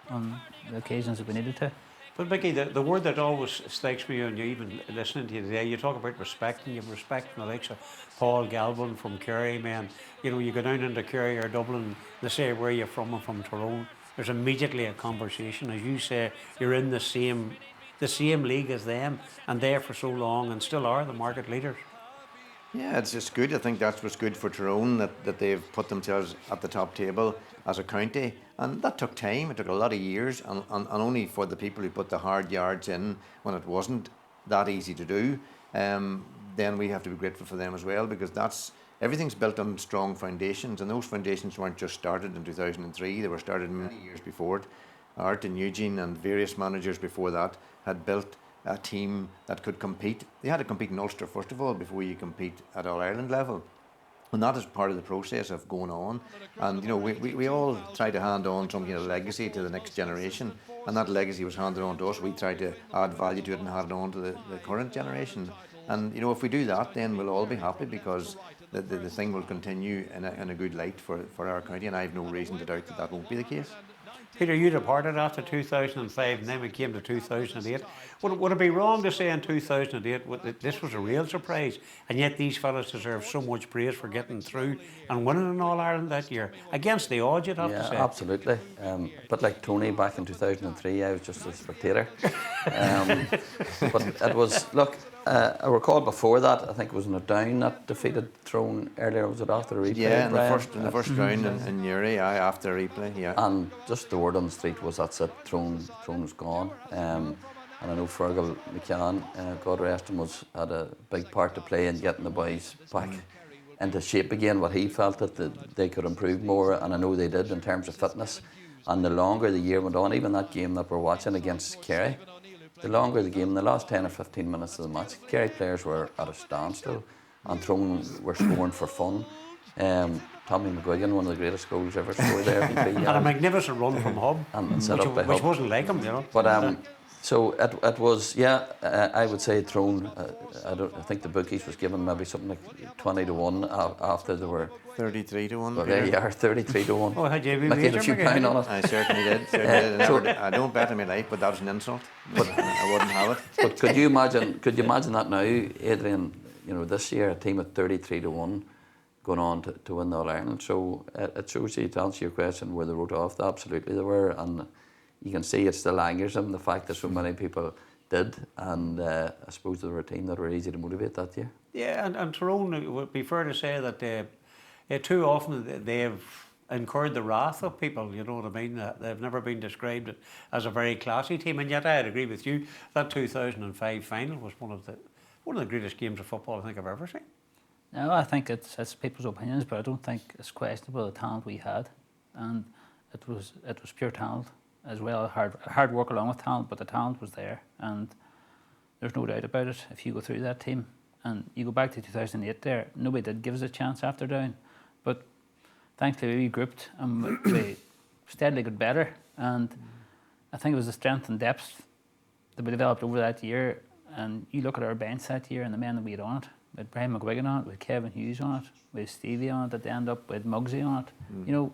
on the occasions that we needed to. But Mickey, the word that always strikes me, and you even listening to you today, you talk about respect, and you have respect from the likes of Paul Galvin from Kerry, man. You go down into Kerry or Dublin, they say where you're from and from Tyrone. There's immediately a conversation. As you say, you're in the same league as them, and there for so long, and still are the market leaders. Yeah, it's just good. I think that's what's good for Tyrone, that they've put themselves at the top table as a county. And that took time. It took a lot of years, and only for the people who put the hard yards in when it wasn't that easy to do. Then we have to be grateful for them as well, because everything's built on strong foundations, and those foundations weren't just started in 2003. They were started many years before it. Hart and Eugene and various managers before that had built a team that could compete. They had to compete in Ulster first of all before you compete at All-Ireland level. And that is part of the process of going on. And we all try to hand on some kind of legacy to the next generation, and that legacy was handed on to us. We tried to add value to it and hand it on to the current generation. And if we do that, then we'll all be happy, because the thing will continue in a good light for our county, and I have no reason to doubt that won't be the case. Peter, you departed after 2005, and then we came to 2008. Would it be wrong to say in 2008 this was a real surprise, and yet these fellas deserve so much praise for getting through and winning an All-Ireland that year? Against the odds, you'd have to say. Yeah, absolutely. But like Tony back in 2003, I was just a spectator. But it was, look, I recall before that, I think it was in a down that defeated Tyrone earlier. Was it after the replay? Yeah, in the first round in Newry, after the replay, yeah. And just the word on the street was that's it, Tyrone was gone. And I know Fergal McCann, God rest him, had a big part to play in getting the boys back into shape again, what he felt that they could improve more, and I know they did in terms of fitness. And the longer the year went on, even that game that we're watching against Kerry, the longer the game, the last 10 or 15 minutes of the match, Kerry players were at a standstill and Tyrone were scoring for fun. Tommy McGuigan, one of the greatest goals ever scored there. And a magnificent run from Hub, which wasn't like him, But so it was, yeah, I would say Tyrone, I think the bookies was given maybe something like 20 to 1 after they were 33 to 1. Well, there you are, 33 to 1. Oh, had you Mickey had a few pound on it. I certainly did. I don't bet in my life, but that was an insult. But I wouldn't have it. But could you imagine that now, Adrian? This year a team at 33 to 1 going on to win the All-Ireland. So it shows you, to answer your question, were they wrote off? Absolutely they were, and you can see it still angers them, the fact that so many people did, and I suppose they were a team that were easy to motivate that year. Yeah, and Tyrone, it would be fair to say that too often they've incurred the wrath of people, you know what I mean? They've never been described as a very classy team, and yet I'd agree with you, that 2005 final was one of the greatest games of football I think I've ever seen. No, I think it's people's opinions, but I don't think it's questionable the talent we had, and it was pure talent as well, hard work along with talent, but the talent was there, and there's no doubt about it. If you go through that team and you go back to 2008 there, nobody did give us a chance after down, but thankfully we regrouped and we steadily got better, and I think it was the strength and depth that we developed over that year. And you look at our bench that year and the men that we had on it, with Brian McGuigan on it, with Kevin Hughes on it, with Stevie on it at the end up, with Muggsy on it.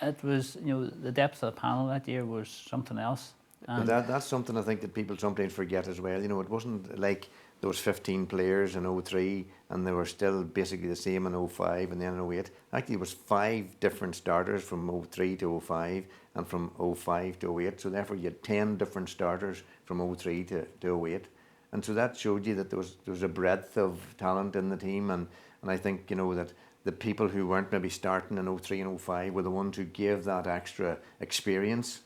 It was, the depth of the panel that year was something else. But that's something I think that people sometimes forget as well. It wasn't like there was 15 players in 03 and they were still basically the same in 05 and then in 08. Actually, it was 5 different starters from 03 to 05 and from 05 to 08. So therefore, you had 10 different starters from 03 to 08. And so that showed you that there was a breadth of talent in the team. And I think, that the people who weren't maybe starting in 03 and 05 were the ones who gave that extra experience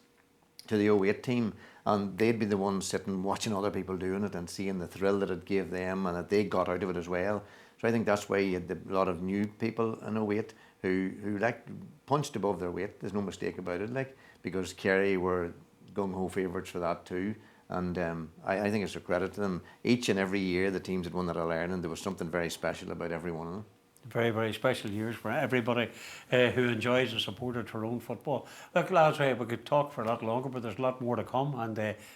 to the 08 team, and they'd be the ones sitting watching other people doing it and seeing the thrill that it gave them and that they got out of it as well. So I think that's why you had a lot of new people in 08 who like punched above their weight. There's no mistake about it, like, because Kerry were gung-ho favourites for that too. And I think it's a credit to them. Each and every year the teams that won that All-Ireland, there was something very special about every one of them. Very, very special years for everybody who enjoys and supported Tyrone football. Look, lads, we could talk for a lot longer, but there's a lot more to come. And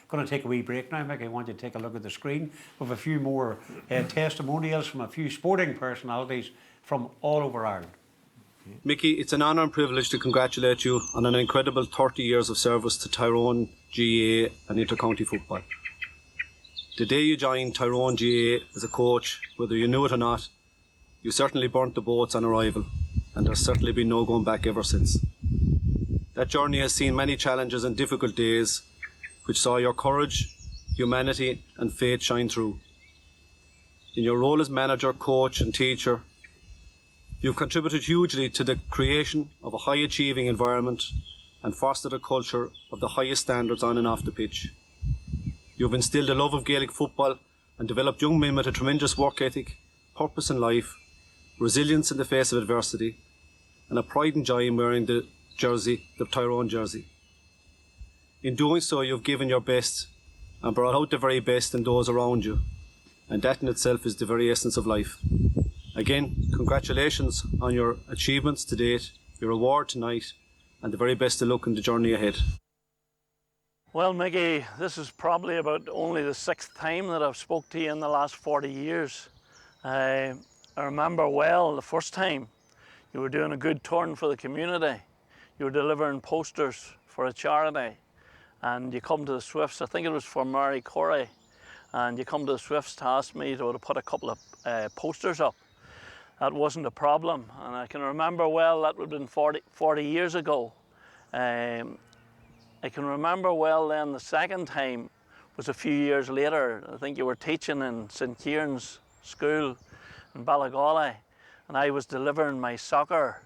going to take a wee break now, Mickey. I want you to take a look at the screen. We have a few more testimonials from a few sporting personalities from all over Ireland. Mickey, it's an honour and privilege to congratulate you on an incredible 30 years of service to Tyrone, GAA and inter-county football. The day you joined Tyrone GAA as a coach, whether you knew it or not, you certainly burnt the boats on arrival, and there's certainly been no going back ever since. That journey has seen many challenges and difficult days, which saw your courage, humanity and faith shine through. In your role as manager, coach and teacher, you've contributed hugely to the creation of a high-achieving environment and fostered a culture of the highest standards on and off the pitch. You've instilled a love of Gaelic football and developed young men with a tremendous work ethic, purpose in life, resilience in the face of adversity, and a pride and joy in wearing the jersey, the Tyrone jersey. In doing so, you've given your best and brought out the very best in those around you, and that in itself is the very essence of life. Again, congratulations on your achievements to date, your award tonight, and the very best of luck in the journey ahead. Well, Mickey, this is probably about only the 6th time that I've spoke to you in the last 40 years. I remember well the first time you were doing a good turn for the community. You were delivering posters for a charity, and you come to the Swifts, I think it was for Mary Corey, and you come to the Swifts to ask me to put a couple of posters up. That wasn't a problem, and I can remember well that would have been 40 years ago. I can remember well then the second time was a few years later. I think you were teaching in St. Kieran's School in Ballagawley, and I was delivering my soccer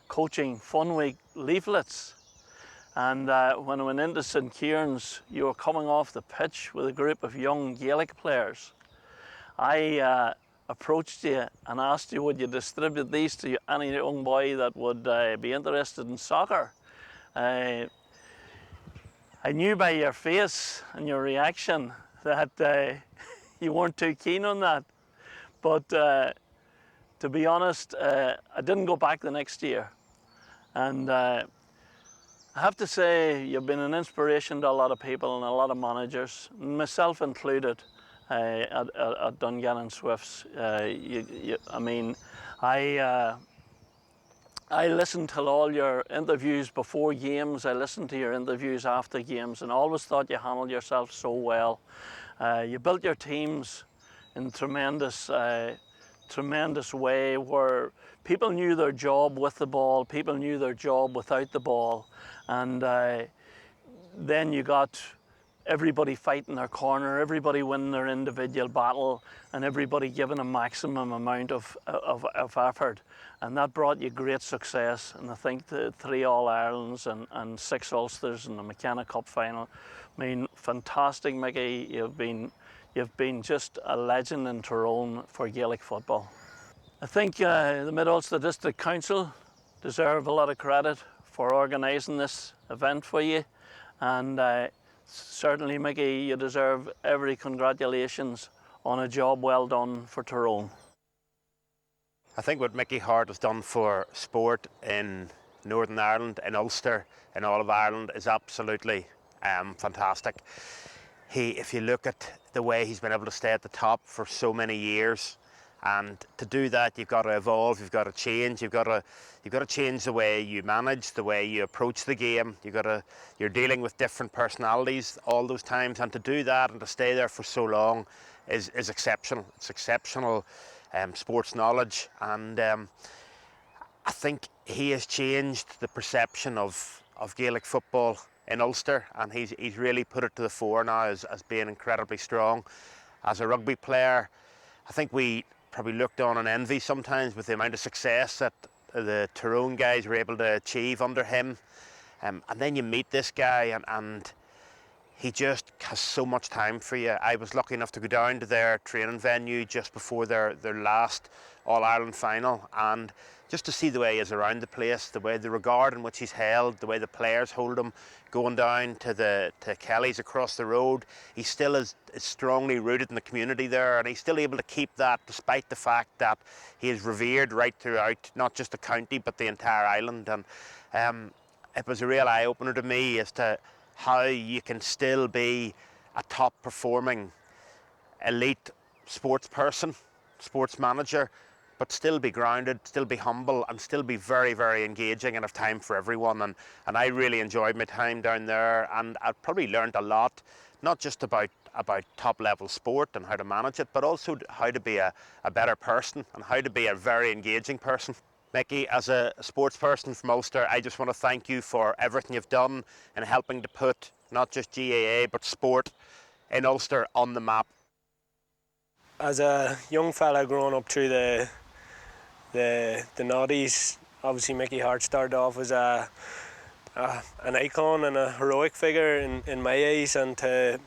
coaching fun week leaflets. And when I went into St. Kieran's, you were coming off the pitch with a group of young Gaelic players. I approached you and asked you, would you distribute these to any young boy that would be interested in soccer? I knew by your face and your reaction that you weren't too keen on that. But to be honest, I didn't go back the next year. And I have to say, you've been an inspiration to a lot of people and a lot of managers, myself included, at Dungannon Swifts. I mean, I listened to all your interviews before games, I listened to your interviews after games, and always thought you handled yourself so well. You built your teams in tremendous way, where people knew their job with the ball, people knew their job without the ball, and then you got everybody fighting their corner, everybody winning their individual battle, and everybody giving a maximum amount of effort. And that brought you great success. And I think the 3 All-Irelands and 6 Ulsters and the McKenna Cup final. I mean, fantastic, Mickey. You've been just a legend in Tyrone for Gaelic football. I think the Mid-Ulster District Council deserve a lot of credit for organising this event for you. And certainly, Mickey, you deserve every congratulations on a job well done for Tyrone. I think what Mickey Harte has done for sport in Northern Ireland, in Ulster, in all of Ireland is absolutely fantastic. If you look at the way he's been able to stay at the top for so many years, and to do that you've got to evolve, you've got to change, you've got to change the way you manage, the way you approach the game. You're dealing with different personalities all those times, and to do that and to stay there for so long is exceptional. It's exceptional sports knowledge, and I think he has changed the perception of Gaelic football in Ulster, and he's really put it to the fore now as being incredibly strong. As a rugby player, I think we probably looked on in envy sometimes with the amount of success that the Tyrone guys were able to achieve under him. And then you meet this guy and he just has so much time for you. I was lucky enough to go down to their training venue just before their last All-Ireland final, and just to see the way he is around the place, the way the regard in which he's held, the way the players hold him, going down to Kelly's across the road, he still is strongly rooted in the community there, and he's still able to keep that despite the fact that he is revered right throughout, not just the county but the entire island. And it was a real eye-opener to me as to how you can still be a top-performing elite sports person, sports manager, but still be grounded, still be humble, and still be very, very engaging and have time for everyone. And I really enjoyed my time down there, and I probably learned a lot, not just about top-level sport and how to manage it, but also how to be a better person and how to be a very engaging person. Mickey, as a sports person from Ulster, I just want to thank you for everything you've done in helping to put not just GAA but sport in Ulster on the map. As a young fella growing up through the noughties, obviously Mickey Harte started off as an icon and a heroic figure in my eyes, and to,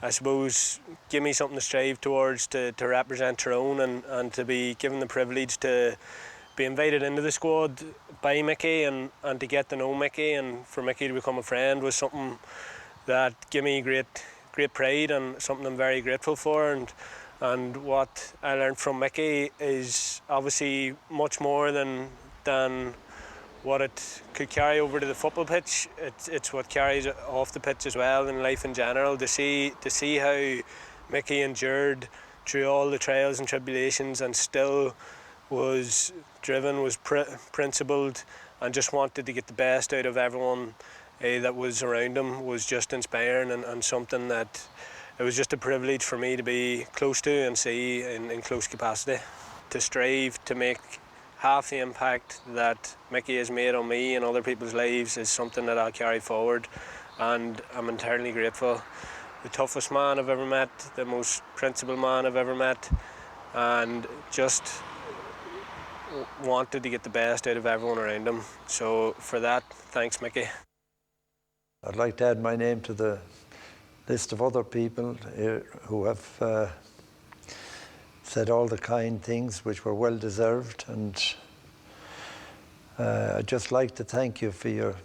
I suppose, give me something to strive towards to represent Tyrone, and to be given the privilege to be invited into the squad by Mickey and to get to know Mickey, and for Mickey to become a friend was something that gave me great pride and something I'm very grateful for. And what I learned from Mickey is obviously much more than what it could carry over to the football pitch. It's what carries off the pitch as well in life in general. To see how Mickey endured through all the trials and tribulations and still was driven, was principled, and just wanted to get the best out of everyone that was around him was just inspiring, and something that it was just a privilege for me to be close to and see in close capacity. To strive to make half the impact that Mickey has made on me and other people's lives is something that I'll carry forward, and I'm entirely grateful. The toughest man I've ever met, the most principled man I've ever met, and just wanted to get the best out of everyone around him. So for that, thanks Mickey. I'd like to add my name to the list of other people who have said all the kind things which were well deserved, and I'd just like to thank you for your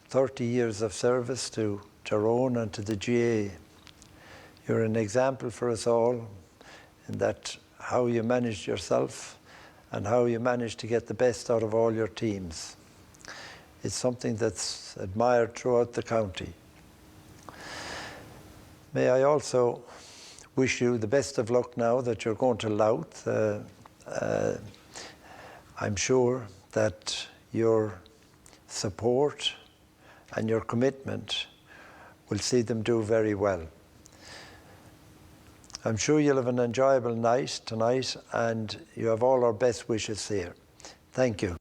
30 years of service to Tyrone and to the GAA. You're an example for us all in that how you managed yourself and how you managed to get the best out of all your teams. It's something that's admired throughout the county. May I also wish you the best of luck now that you're going to Louth. I'm sure that your support and your commitment will see them do very well. I'm sure you'll have an enjoyable night tonight, and you have all our best wishes here. Thank you.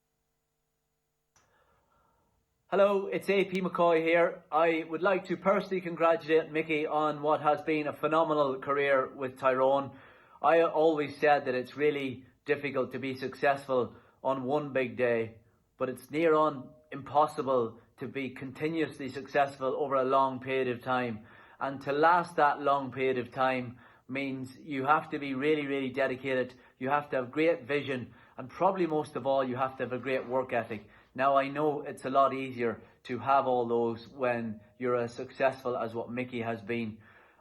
Hello, it's A.P. McCoy here. I would like to personally congratulate Mickey on what has been a phenomenal career with Tyrone. I always said that it's really difficult to be successful on one big day, but it's near on impossible to be continuously successful over a long period of time. And to last that long period of time means you have to be really, really dedicated. You have to have great vision, and probably most of all, you have to have a great work ethic. Now, I know it's a lot easier to have all those when you're as successful as what Mickey has been.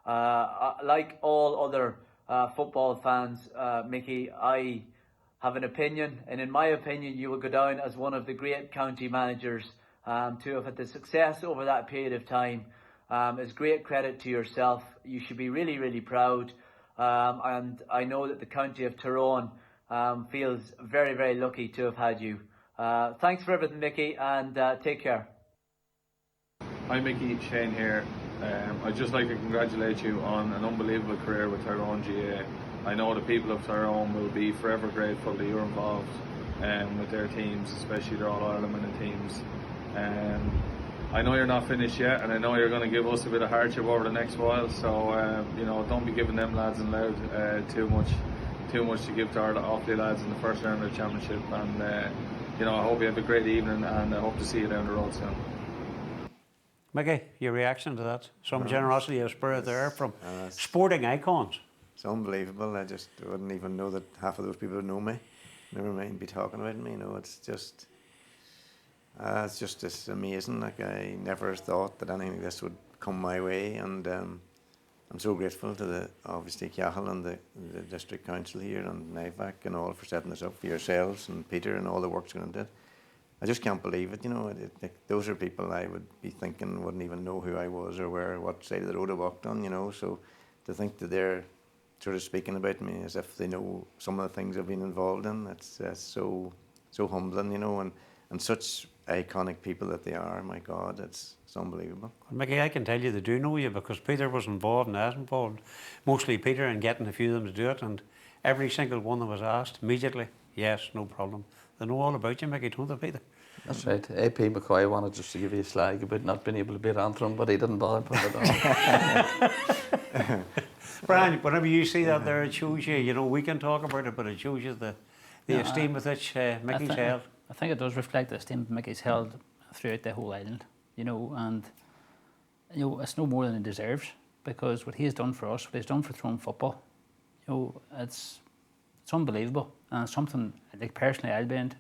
Like all other football fans, Mickey, I have an opinion, and in my opinion, you will go down as one of the great county managers. To have had the success over that period of time is great credit to yourself. You should be really, really proud. And I know that the county of Tyrone feels very, very lucky to have had you. Thanks for everything, Mickey, and take care. Hi Mickey, Shane here. I'd just like to congratulate you on an unbelievable career with Tyrone GAA. I know the people of Tyrone will be forever grateful that you're involved with their teams, especially their All-Ireland winning teams. I know you're not finished yet, and I know you're going to give us a bit of hardship over the next while, so you know, don't be giving them lads in Louth too much to give to our Offaly lads in the first round of the championship. And you know, I hope you have a great evening, and I hope to see you down the road soon. Mickey, your reaction to that? Some generosity of spirit there from sporting icons. It's unbelievable. I just wouldn't even know that half of those people would know me. Never mind be talking about me. You know, it's just it's amazing. Like, I never thought that anything like this would come my way, and I'm so grateful to obviously Cathal and the district council here and NIVAC and all for setting this up, for yourselves and Peter and all the work's going to do. I just can't believe it, you know. Those are people I would be thinking wouldn't even know who I was or what side of the road I walked on, you know. So to think that they're sort of speaking about me as if they know some of the things I've been involved in, it's so humbling, you know, and such iconic people that they are. My God, it's unbelievable. Well, Mickey, I can tell you they do know you, because Peter was involved and I was involved, mostly Peter, in getting a few of them to do it, and every single one that was asked immediately, yes, no problem. They know all about you, Mickey, don't they, Peter? That's right. A.P. McCoy wanted just to give you a slag about not being able to beat Antrim, but he didn't bother putting it on. Brian, whenever you see that there, it shows you, you know, we can talk about it, but it shows you the esteem with which Mickey's held. I think it does reflect the esteem Mickey's held throughout the whole island, you know, and you know, it's no more than he deserves, because what he has done for us, what he's done for Tyrone football, you know, it's unbelievable, and it's something, like, personally I'll be in.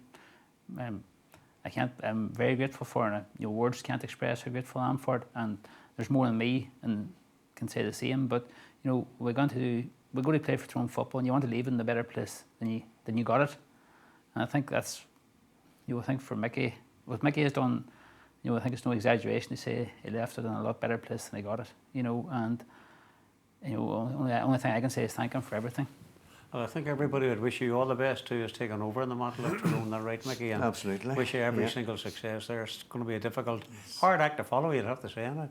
I'm very grateful for it. You know, words can't express how grateful I am for it, and there's more than me and can say the same. But you know, we're going to play for Tyrone football, and you want to leave it in a better place than you got it. And I think that's, you know, I think for Mickey, what Mickey has done, you know, I think it's no exaggeration to say he left it in a lot better place than he got it. You know, and you know, only thing I can say is thank him for everything. Well, I think everybody would wish you all the best too, as taking over in the mantle of Tyrone, that right, Mickey? And absolutely. Wish you every single success there. It's going to be a difficult, hard act to follow, you'd have to say, isn't it?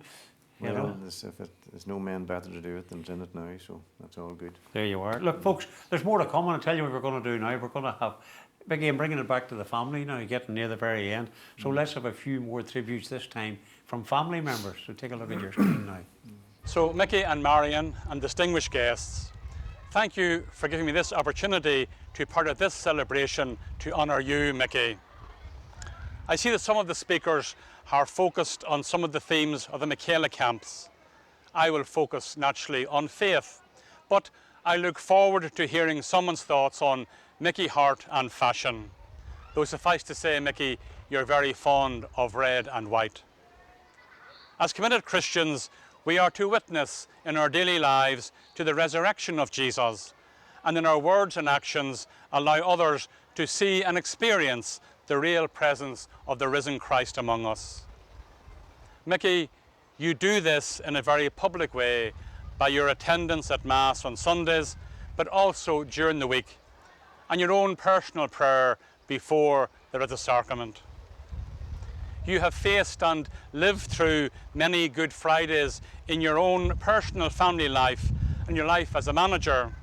You know? There's no man better to do it than's in it now, so that's all good. There you are. Look, folks, there's more to come, and I'll tell you what we're going to do now. We're going to have, again, bringing it back to the family now, getting near the very end. So let's have a few more tributes this time from family members. So take a look at your screen now. So Mickey and Marion and distinguished guests, thank you for giving me this opportunity to be part of this celebration to honour you, Mickey. I see that some of the speakers are focused on some of the themes of the Michaela camps. I will focus naturally on faith, but I look forward to hearing someone's thoughts on Mickey Harte and fashion. Though suffice to say, Mickey, you're very fond of red and white. As committed Christians, we are to witness in our daily lives to the resurrection of Jesus, and in our words and actions allow others to see and experience the real presence of the risen Christ among us. Mickey, you do this in a very public way by your attendance at Mass on Sundays, but also during the week, and your own personal prayer before there is a sacrament. You have faced and lived through many Good Fridays in your own personal family life and your life as a manager.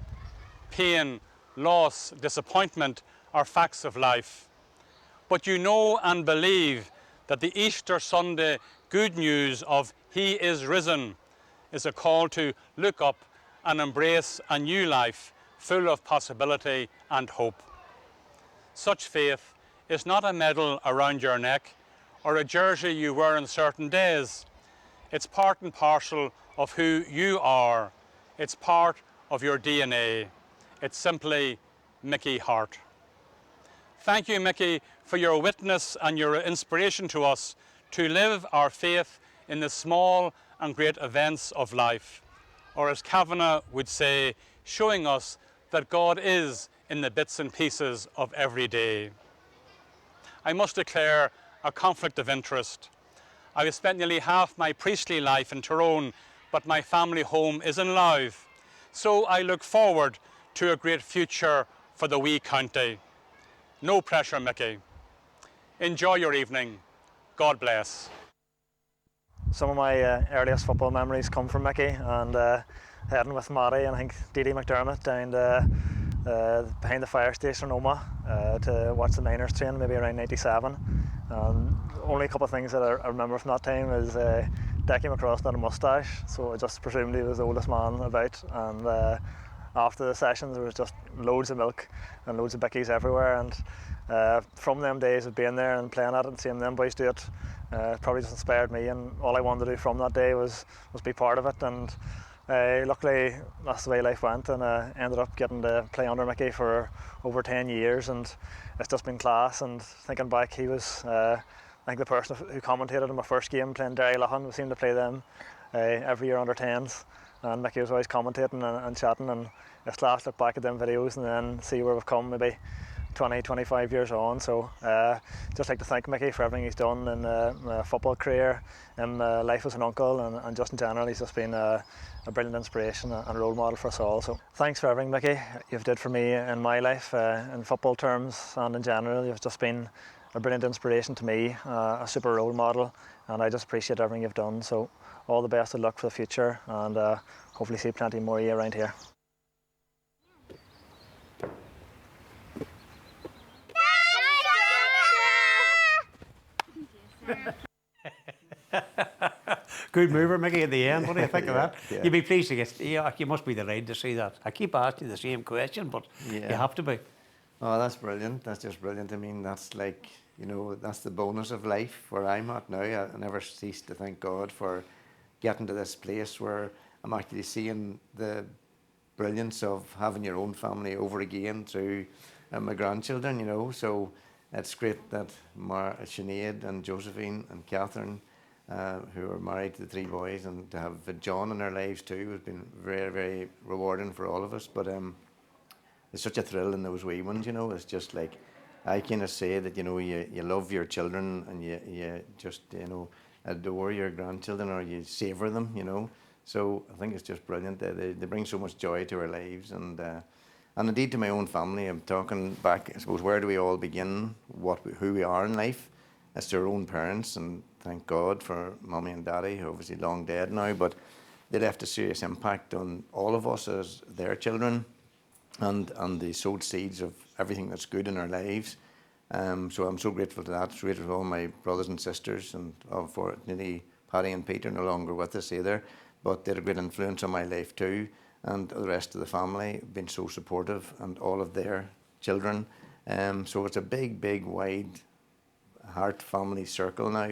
Pain, loss, disappointment are facts of life. But you know and believe that the Easter Sunday good news of He is risen is a call to look up and embrace a new life full of possibility and hope. Such faith is not a medal around your neck or a jersey you wear on certain days. It's part and parcel of who you are. It's part of your DNA. It's simply Mickey Harte. Thank you, Mickey, for your witness and your inspiration to us to live our faith in the small and great events of life, or as Kavanagh would say, showing us that God is in the bits and pieces of every day. I must declare a conflict of interest. I have spent nearly half my priestly life in Tyrone, but my family home is in Louth. So I look forward to a great future for the wee county. No pressure, Mickey. Enjoy your evening. God bless. Some of my earliest football memories come from Mickey, and heading with Matty and I think Didi McDermott down behind the fire station in Omagh to watch the miners train, maybe around '97. Only a couple of things that I remember from that time is Decky McCross had a moustache, so I just presumed he was the oldest man about, and after the sessions there was just loads of milk and loads of bickies everywhere, and from them days of being there and playing at it and seeing them boys do it, probably just inspired me, and all I wanted to do from that day was be part of it. And luckily that's the way life went, and I ended up getting to play under Mickey for over 10 years, and it's just been class. And thinking back, he was I think the person who commentated in my first game playing Derry-Loughan. We seemed to play them every year under 10s, and Mickey was always commentating and chatting, and it's class to look back at them videos and then see where we've come maybe 20-25 years on. So just like to thank Mickey for everything he's done in my football career and life as an uncle, and just in general he's just been a brilliant inspiration and role model for us all. So thanks for everything, Mickey, you've did for me in my life, in football terms and in general. You've just been a brilliant inspiration to me, a super role model, and I just appreciate everything you've done. So all the best of luck for the future, and hopefully see plenty more of you around here. Good mover, Mickey, at the end. What do you think of that? Yeah. You'd be pleased to get. Yeah, you must be delighted to see that. I keep asking you the same question, but you have to be. Oh, that's brilliant. That's just brilliant. I mean, that's like, you know, that's the bonus of life where I'm at now. I never cease to thank God for getting to this place where I'm actually seeing the brilliance of having your own family over again through my grandchildren, you know. So it's great that Sinead and Josephine and Catherine, who are married to the 3 boys, and to have John in their lives too has been very, very rewarding for all of us. But there's such a thrill in those wee ones, you know. It's just like, I kind of say that, you know, you love your children, and you just, you know, adore your grandchildren, or you savour them, you know. So I think it's just brilliant. They bring so much joy to our lives, and indeed to my own family. I'm talking back, I suppose, where do we all begin, who we are in life? It's their own parents, and thank God for Mummy and Daddy, who are obviously long dead now, but they left a serious impact on all of us as their children, and they sowed seeds of everything that's good in our lives. So I'm so grateful to that. Grateful to all my brothers and sisters, and for nearly Paddy and Peter no longer with us either, but they had a great influence on my life too, and the rest of the family have been so supportive, and all of their children. So it's a big, big, wide Hart family circle now,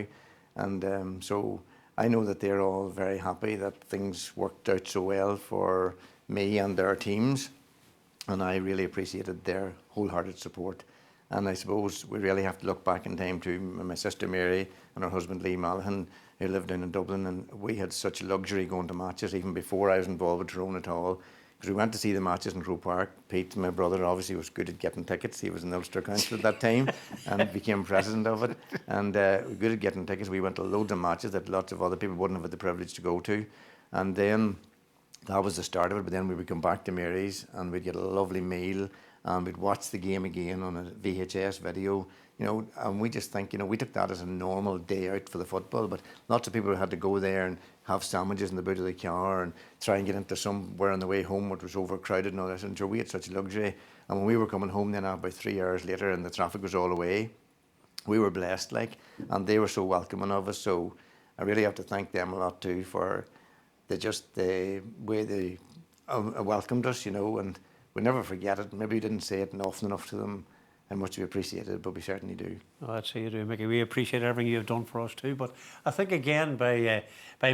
and so I know that they're all very happy that things worked out so well for me and their teams, and I really appreciated their wholehearted support. And I suppose we really have to look back in time to my sister Mary and her husband Lee Mallaghan, who lived down in Dublin, and we had such luxury going to matches even before I was involved with Tyrone at all, because we went to see the matches in Croke Park. Pete, my brother, obviously was good at getting tickets. He was in the Ulster Council at that time and became president of it, and good at getting tickets. We went to loads of matches that lots of other people wouldn't have had the privilege to go to, and then that was the start of it. But then we would come back to Mary's and we'd get a lovely meal, and we'd watch the game again on a VHS video, you know, and we just think, you know, we took that as a normal day out for the football, but lots of people had to go there and have sandwiches in the boot of the car and try and get into somewhere on the way home, which was overcrowded and all this, and sure, we had such luxury. And when we were coming home then about 3 hours later and the traffic was all away, we were blessed, like, and they were so welcoming of us. So I really have to thank them a lot too for the way they welcomed us, you know, and we never forget it. Maybe we didn't say it often enough to them how much we appreciate it, but we certainly do. Oh, that's how you do, Mickey. We appreciate everything you've done for us too. But I think again, by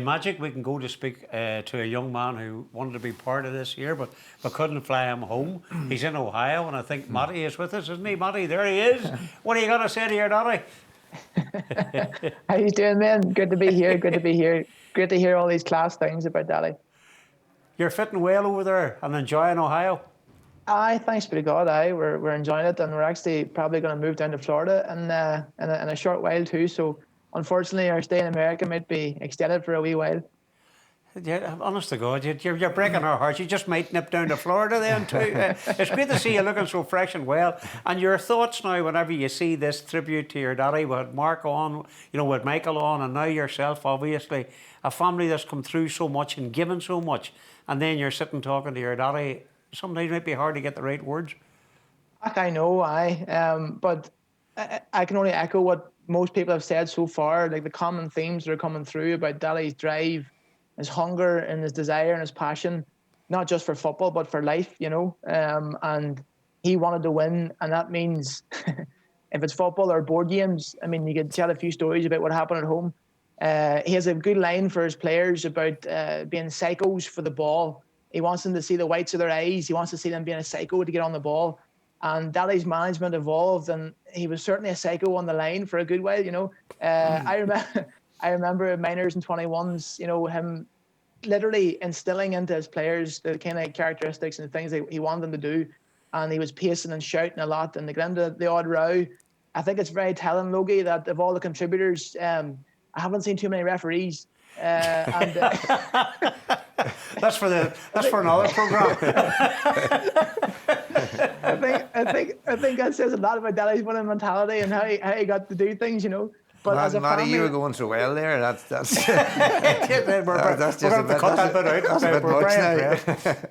magic, we can go to speak to a young man who wanted to be part of this here, but we couldn't fly him home. He's in Ohio, and I think Matty is with us, isn't he? Matty, there he is. What are you going to say to your daddy? How you doing, man? Good to be here. Good to be here. Great to hear all these class things about Daddy. You're fitting well over there and enjoying Ohio? Aye, thanks be to God. Aye, we're enjoying it, and we're actually probably going to move down to Florida in a short while too. So unfortunately, our stay in America might be extended for a wee while. Yeah, honest to God, you're breaking our hearts. You just might nip down to Florida then too. It's great to see you looking so fresh and well. And your thoughts now, whenever you see this tribute to your daddy, with Mark on, you know, with Michael on, and now yourself, obviously, a family that's come through so much and given so much, and then you're sitting talking to your daddy. Sometimes it might be hard to get the right words. I know, but I can only echo what most people have said so far. Like the common themes that are coming through about Daddy's drive, his hunger and his desire and his passion, not just for football but for life, you know. And he wanted to win, and that means if it's football or board games, I mean, you could tell a few stories about what happened at home. He has a good line for his players about being psychos for the ball. He wants them to see the whites of their eyes. He wants to see them being a psycho to get on the ball. And Daddy's management evolved, and he was certainly a psycho on the line for a good while, you know. I remember minors and 21s, you know, him literally instilling into his players the kind of characteristics and things that he wanted them to do. And he was pacing and shouting a lot, and they got into the odd row. I think it's very telling, Logie, that of all the contributors, I haven't seen too many referees. And, that's for another programme. I think that says a lot about Daddy's winning mentality and how he got to do things, you know. But as a Matty, family, you were going so well there. That's we're going to cut that bit out. That's a bit We're much very now. impressed.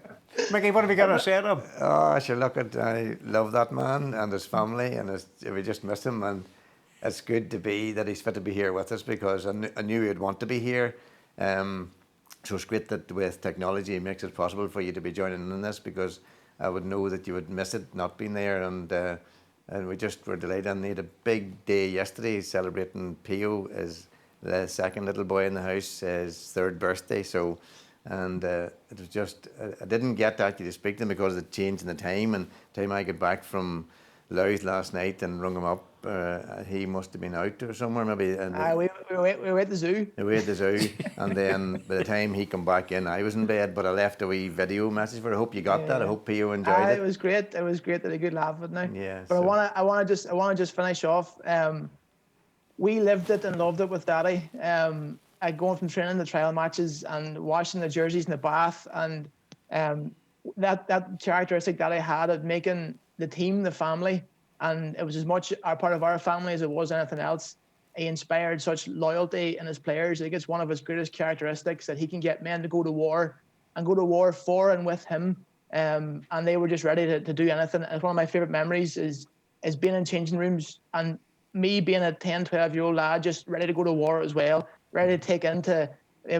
Mickey, what have you got to say to him? Oh, sure, look, I love that man and his family, and we just miss him. And it's good to be that he's fit to be here with us, because I knew he'd want to be here. So it's great that with technology it makes it possible for you to be joining in this, because I would know that you would miss it not being there. And we just were delighted, and he had a big day yesterday celebrating Pio, the second little boy in the house, his 3rd birthday. So, and it was just, I didn't get to actually speak to him because of the change in the time. And the time I got back from Louth last night and rung him up, he must have been out or somewhere maybe. And we were at the zoo. We were at the zoo, and then by the time he come back in, I was in bed. But I left a wee video message for her. I hope you got that. I hope Pio enjoyed it. It was great. It was great that a good laugh with now. Yeah. But I want to just finish off. We lived it and loved it with Daddy. I going from training to trial matches and washing the jerseys in the bath, and that characteristic that I had of making the team the family, and it was as much a part of our family as it was anything else. He inspired such loyalty in his players. I think it's one of his greatest characteristics, that he can get men to go to war and go to war for and with him, and they were just ready to do anything. And one of my favourite memories is being in changing rooms and me being a 10, 12-year-old lad just ready to go to war as well, ready to take into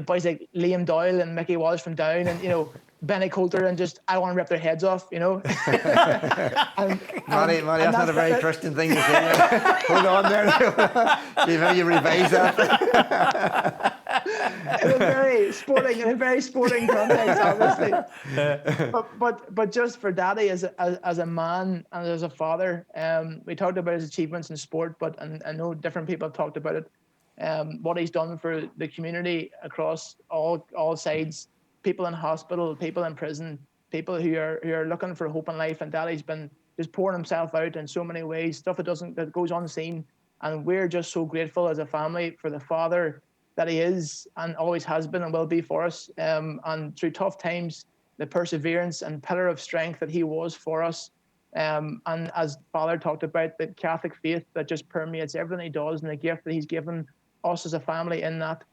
boys like Liam Doyle and Mickey Walsh from Down, and, you know, Benny Coulter, and just, I want to rip their heads off, you know. Matty, that's not a very Christian thing to say. Hold on there. Maybe you revise that. in a very sporting context, obviously. But just for Daddy as a man and as a father, we talked about his achievements in sport, but I know different people have talked about it. What he's done for the community across all sides. People in hospital, people in prison, people who are looking for hope in life, and Daddy's been just pouring himself out in so many ways, stuff that goes unseen, and we're just so grateful as a family for the father that he is and always has been and will be for us, and through tough times, the perseverance and pillar of strength that he was for us, and as Father talked about, the Catholic faith that just permeates everything he does, and the gift that he's given us as a family in that.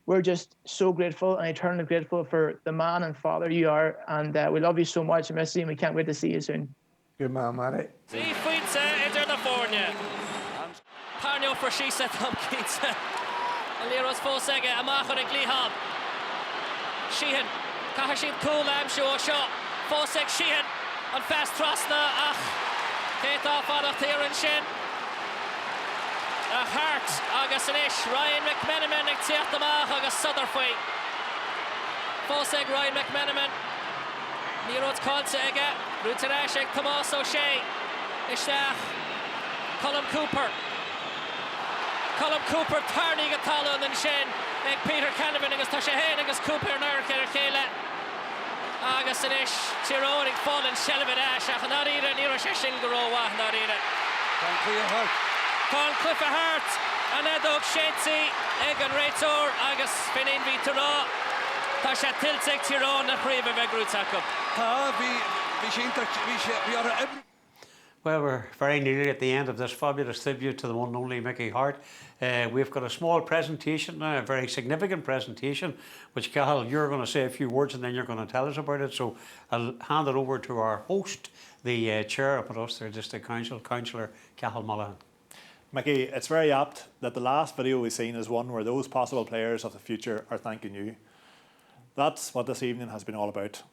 We're just so grateful and eternally grateful for the man and father you are, and we love you so much, Missy, and we can't wait to see you soon. Good man, Matty. Sí, fuinse idir na fórne. Párneo for Shisa Thumpkins. Aliros Fosege, Amachon and Gliham. Sheehan, Kahashid Cool, I'm sure, shot. Foseg Sheehan, on fast Trosna, Ach, Kate off on a Tyrone Shin. Hart, agus an ish, Ryan McMenamin ag tíocht amach agus Sutherfwy. Foseg Ryan McMenamin. Ní rud cáilte aige, rútar eis ag Tomás O'Shea. Isteach, Colm Cooper. Colm Cooper tarnaí go talún an sin ag Peter Canavan agus tá sé héin agus Cooper náir ar chéile. Agus an ish, Tyrone ag fáil an sellibh eis ach an áíre ní sé sin go róha an áíre. Con Clifford Hart and Edog Shensi ag an réitor agus finin bhí Tyrone tá sé tilteag Tyrone nach riomh bheith grúteach. Tá bhí sin Well, we're very nearly at the end of this fabulous tribute to the one and only Mickey Harte. We've got a small presentation now, a very significant presentation, which, Cathal, you're going to say a few words and then you're going to tell us about it. So I'll hand it over to our host, the chair of Middlesex District Council, Councillor Cathal Mallaghan. Mickey, it's very apt that the last video we've seen is one where those possible players of the future are thanking you. That's what this evening has been all about.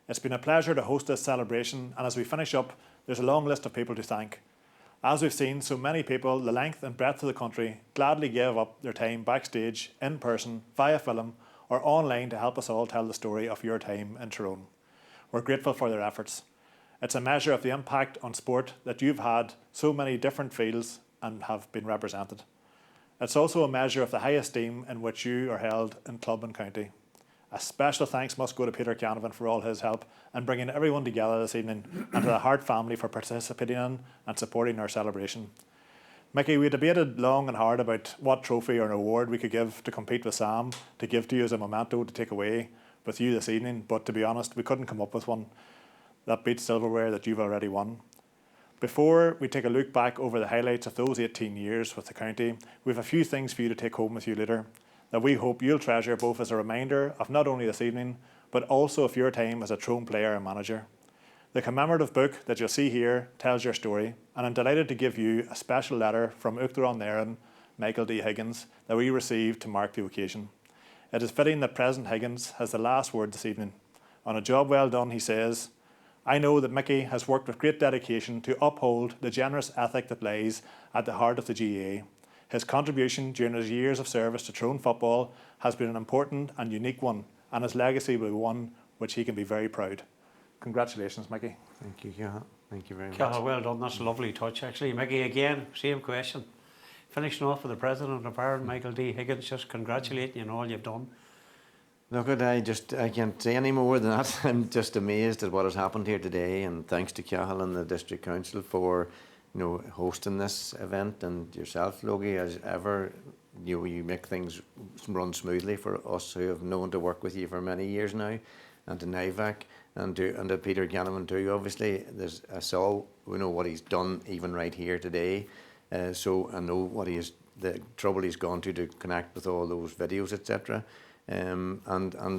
It's been a pleasure to host this celebration, and as we finish up, there's a long list of people to thank. As we've seen, so many people, the length and breadth of the country, gladly give up their time backstage, in person, via film, or online to help us all tell the story of your time in Tyrone. We're grateful for their efforts. It's a measure of the impact on sport that you've had so many different fields and have been represented. It's also a measure of the high esteem in which you are held in club and county. A special thanks must go to Peter Canavan for all his help in bringing everyone together this evening, and to the Hart family for participating in and supporting our celebration. Mickey, we debated long and hard about what trophy or award we could give to compete with Sam, to give to you as a memento to take away with you this evening, but to be honest, we couldn't come up with one that beats silverware that you've already won. Before we take a look back over the highlights of those 18 years with the county, we have a few things for you to take home with you later, that we hope you'll treasure both as a reminder of not only this evening, but also of your time as a Tyrone player and manager. The commemorative book that you'll see here tells your story, and I'm delighted to give you a special letter from Uachtaráin Éireann, Michael D. Higgins, that we received to mark the occasion. It is fitting that President Higgins has the last word this evening. On a job well done, he says, "I know that Mickey has worked with great dedication to uphold the generous ethic that lies at the heart of the GAA. His contribution during his years of service to Tyrone football has been an important and unique one, and his legacy will be one which he can be very proud." Congratulations, Mickey. Thank you, Cathal. Thank you very much. Cathal, well done. That's a lovely touch, actually. Mickey, again, same question. Finishing off with the President of Ireland, Michael D. Higgins, just congratulating you on all you've done. Look, I can't say any more than that. I'm just amazed at what has happened here today, and thanks to Cathal and the District Council for hosting this event, and yourself, Logie, as ever. You make things run smoothly for us who have known to work with you for many years now, and to NIVAC, and to Peter Canavan too. Obviously, we know what he's done even right here today, so I know what the trouble he's gone to connect with all those videos, etc. And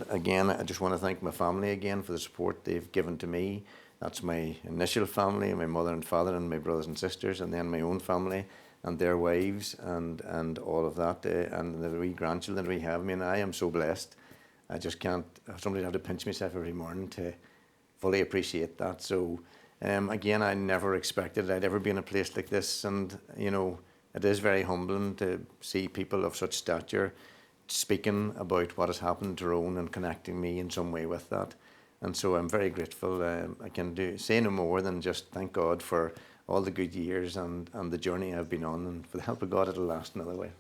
again, I just want to thank my family again for the support they've given to me. That's my initial family, my mother and father and my brothers and sisters, and then my own family and their wives and all of that, and the wee grandchildren we have. I mean, I am so blessed. I just can't, somebody have to pinch myself every morning to fully appreciate that. So again, I never expected I'd ever be in a place like this, and it is very humbling to see people of such stature speaking about what has happened to Tyrone and connecting me in some way with that. And so I'm very grateful. I can say no more than just thank God for all the good years and the journey I've been on, and for the help of God it'll last another way.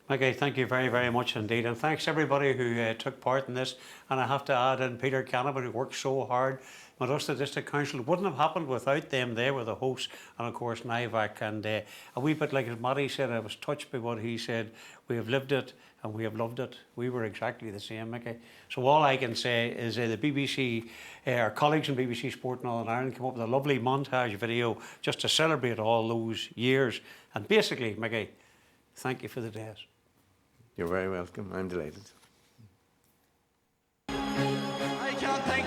Mickey, thank you very, very much indeed, and thanks everybody who took part in this. And I have to add in Peter Canavan, who worked so hard. Ulster District Council, it wouldn't have happened without them. They were the hosts, and of course NIVAC, and a wee bit like as Matty said, I was touched by what he said. We have lived it and we have loved it. We were exactly the same, Mickey. So all I can say is the BBC, our colleagues in BBC Sport in Northern Ireland came up with a lovely montage video just to celebrate all those years. And basically, Mickey, thank you for the days. You're very welcome. I'm delighted. I can't think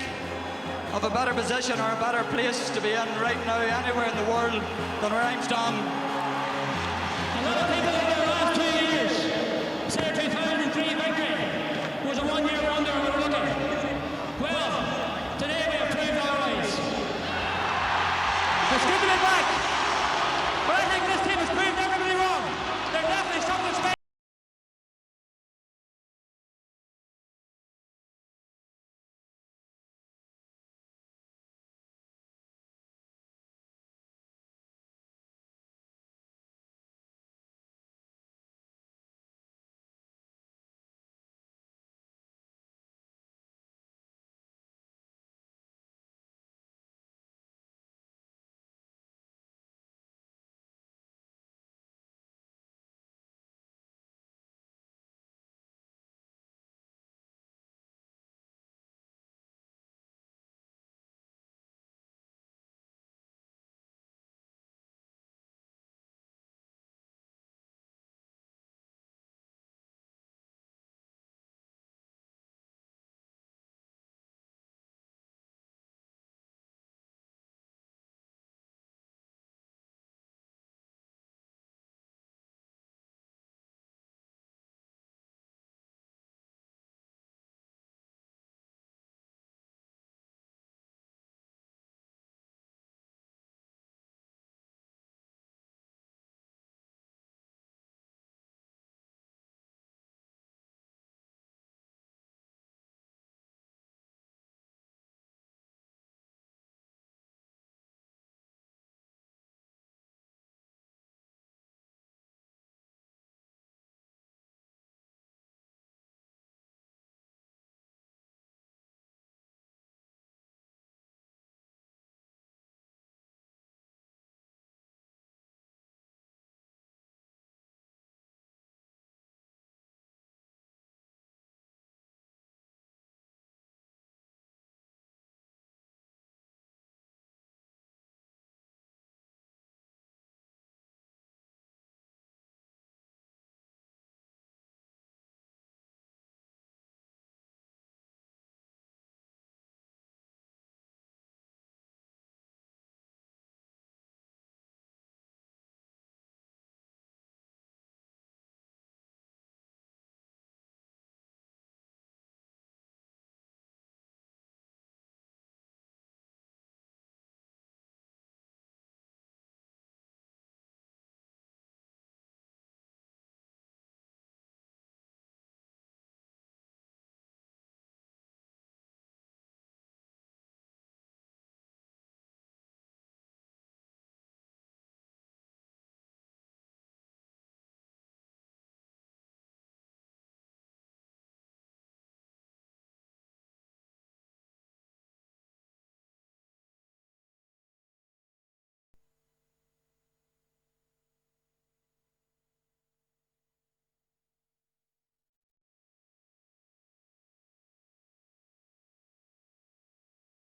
of a better position or a better place to be in right now anywhere in the world than where I'm standing.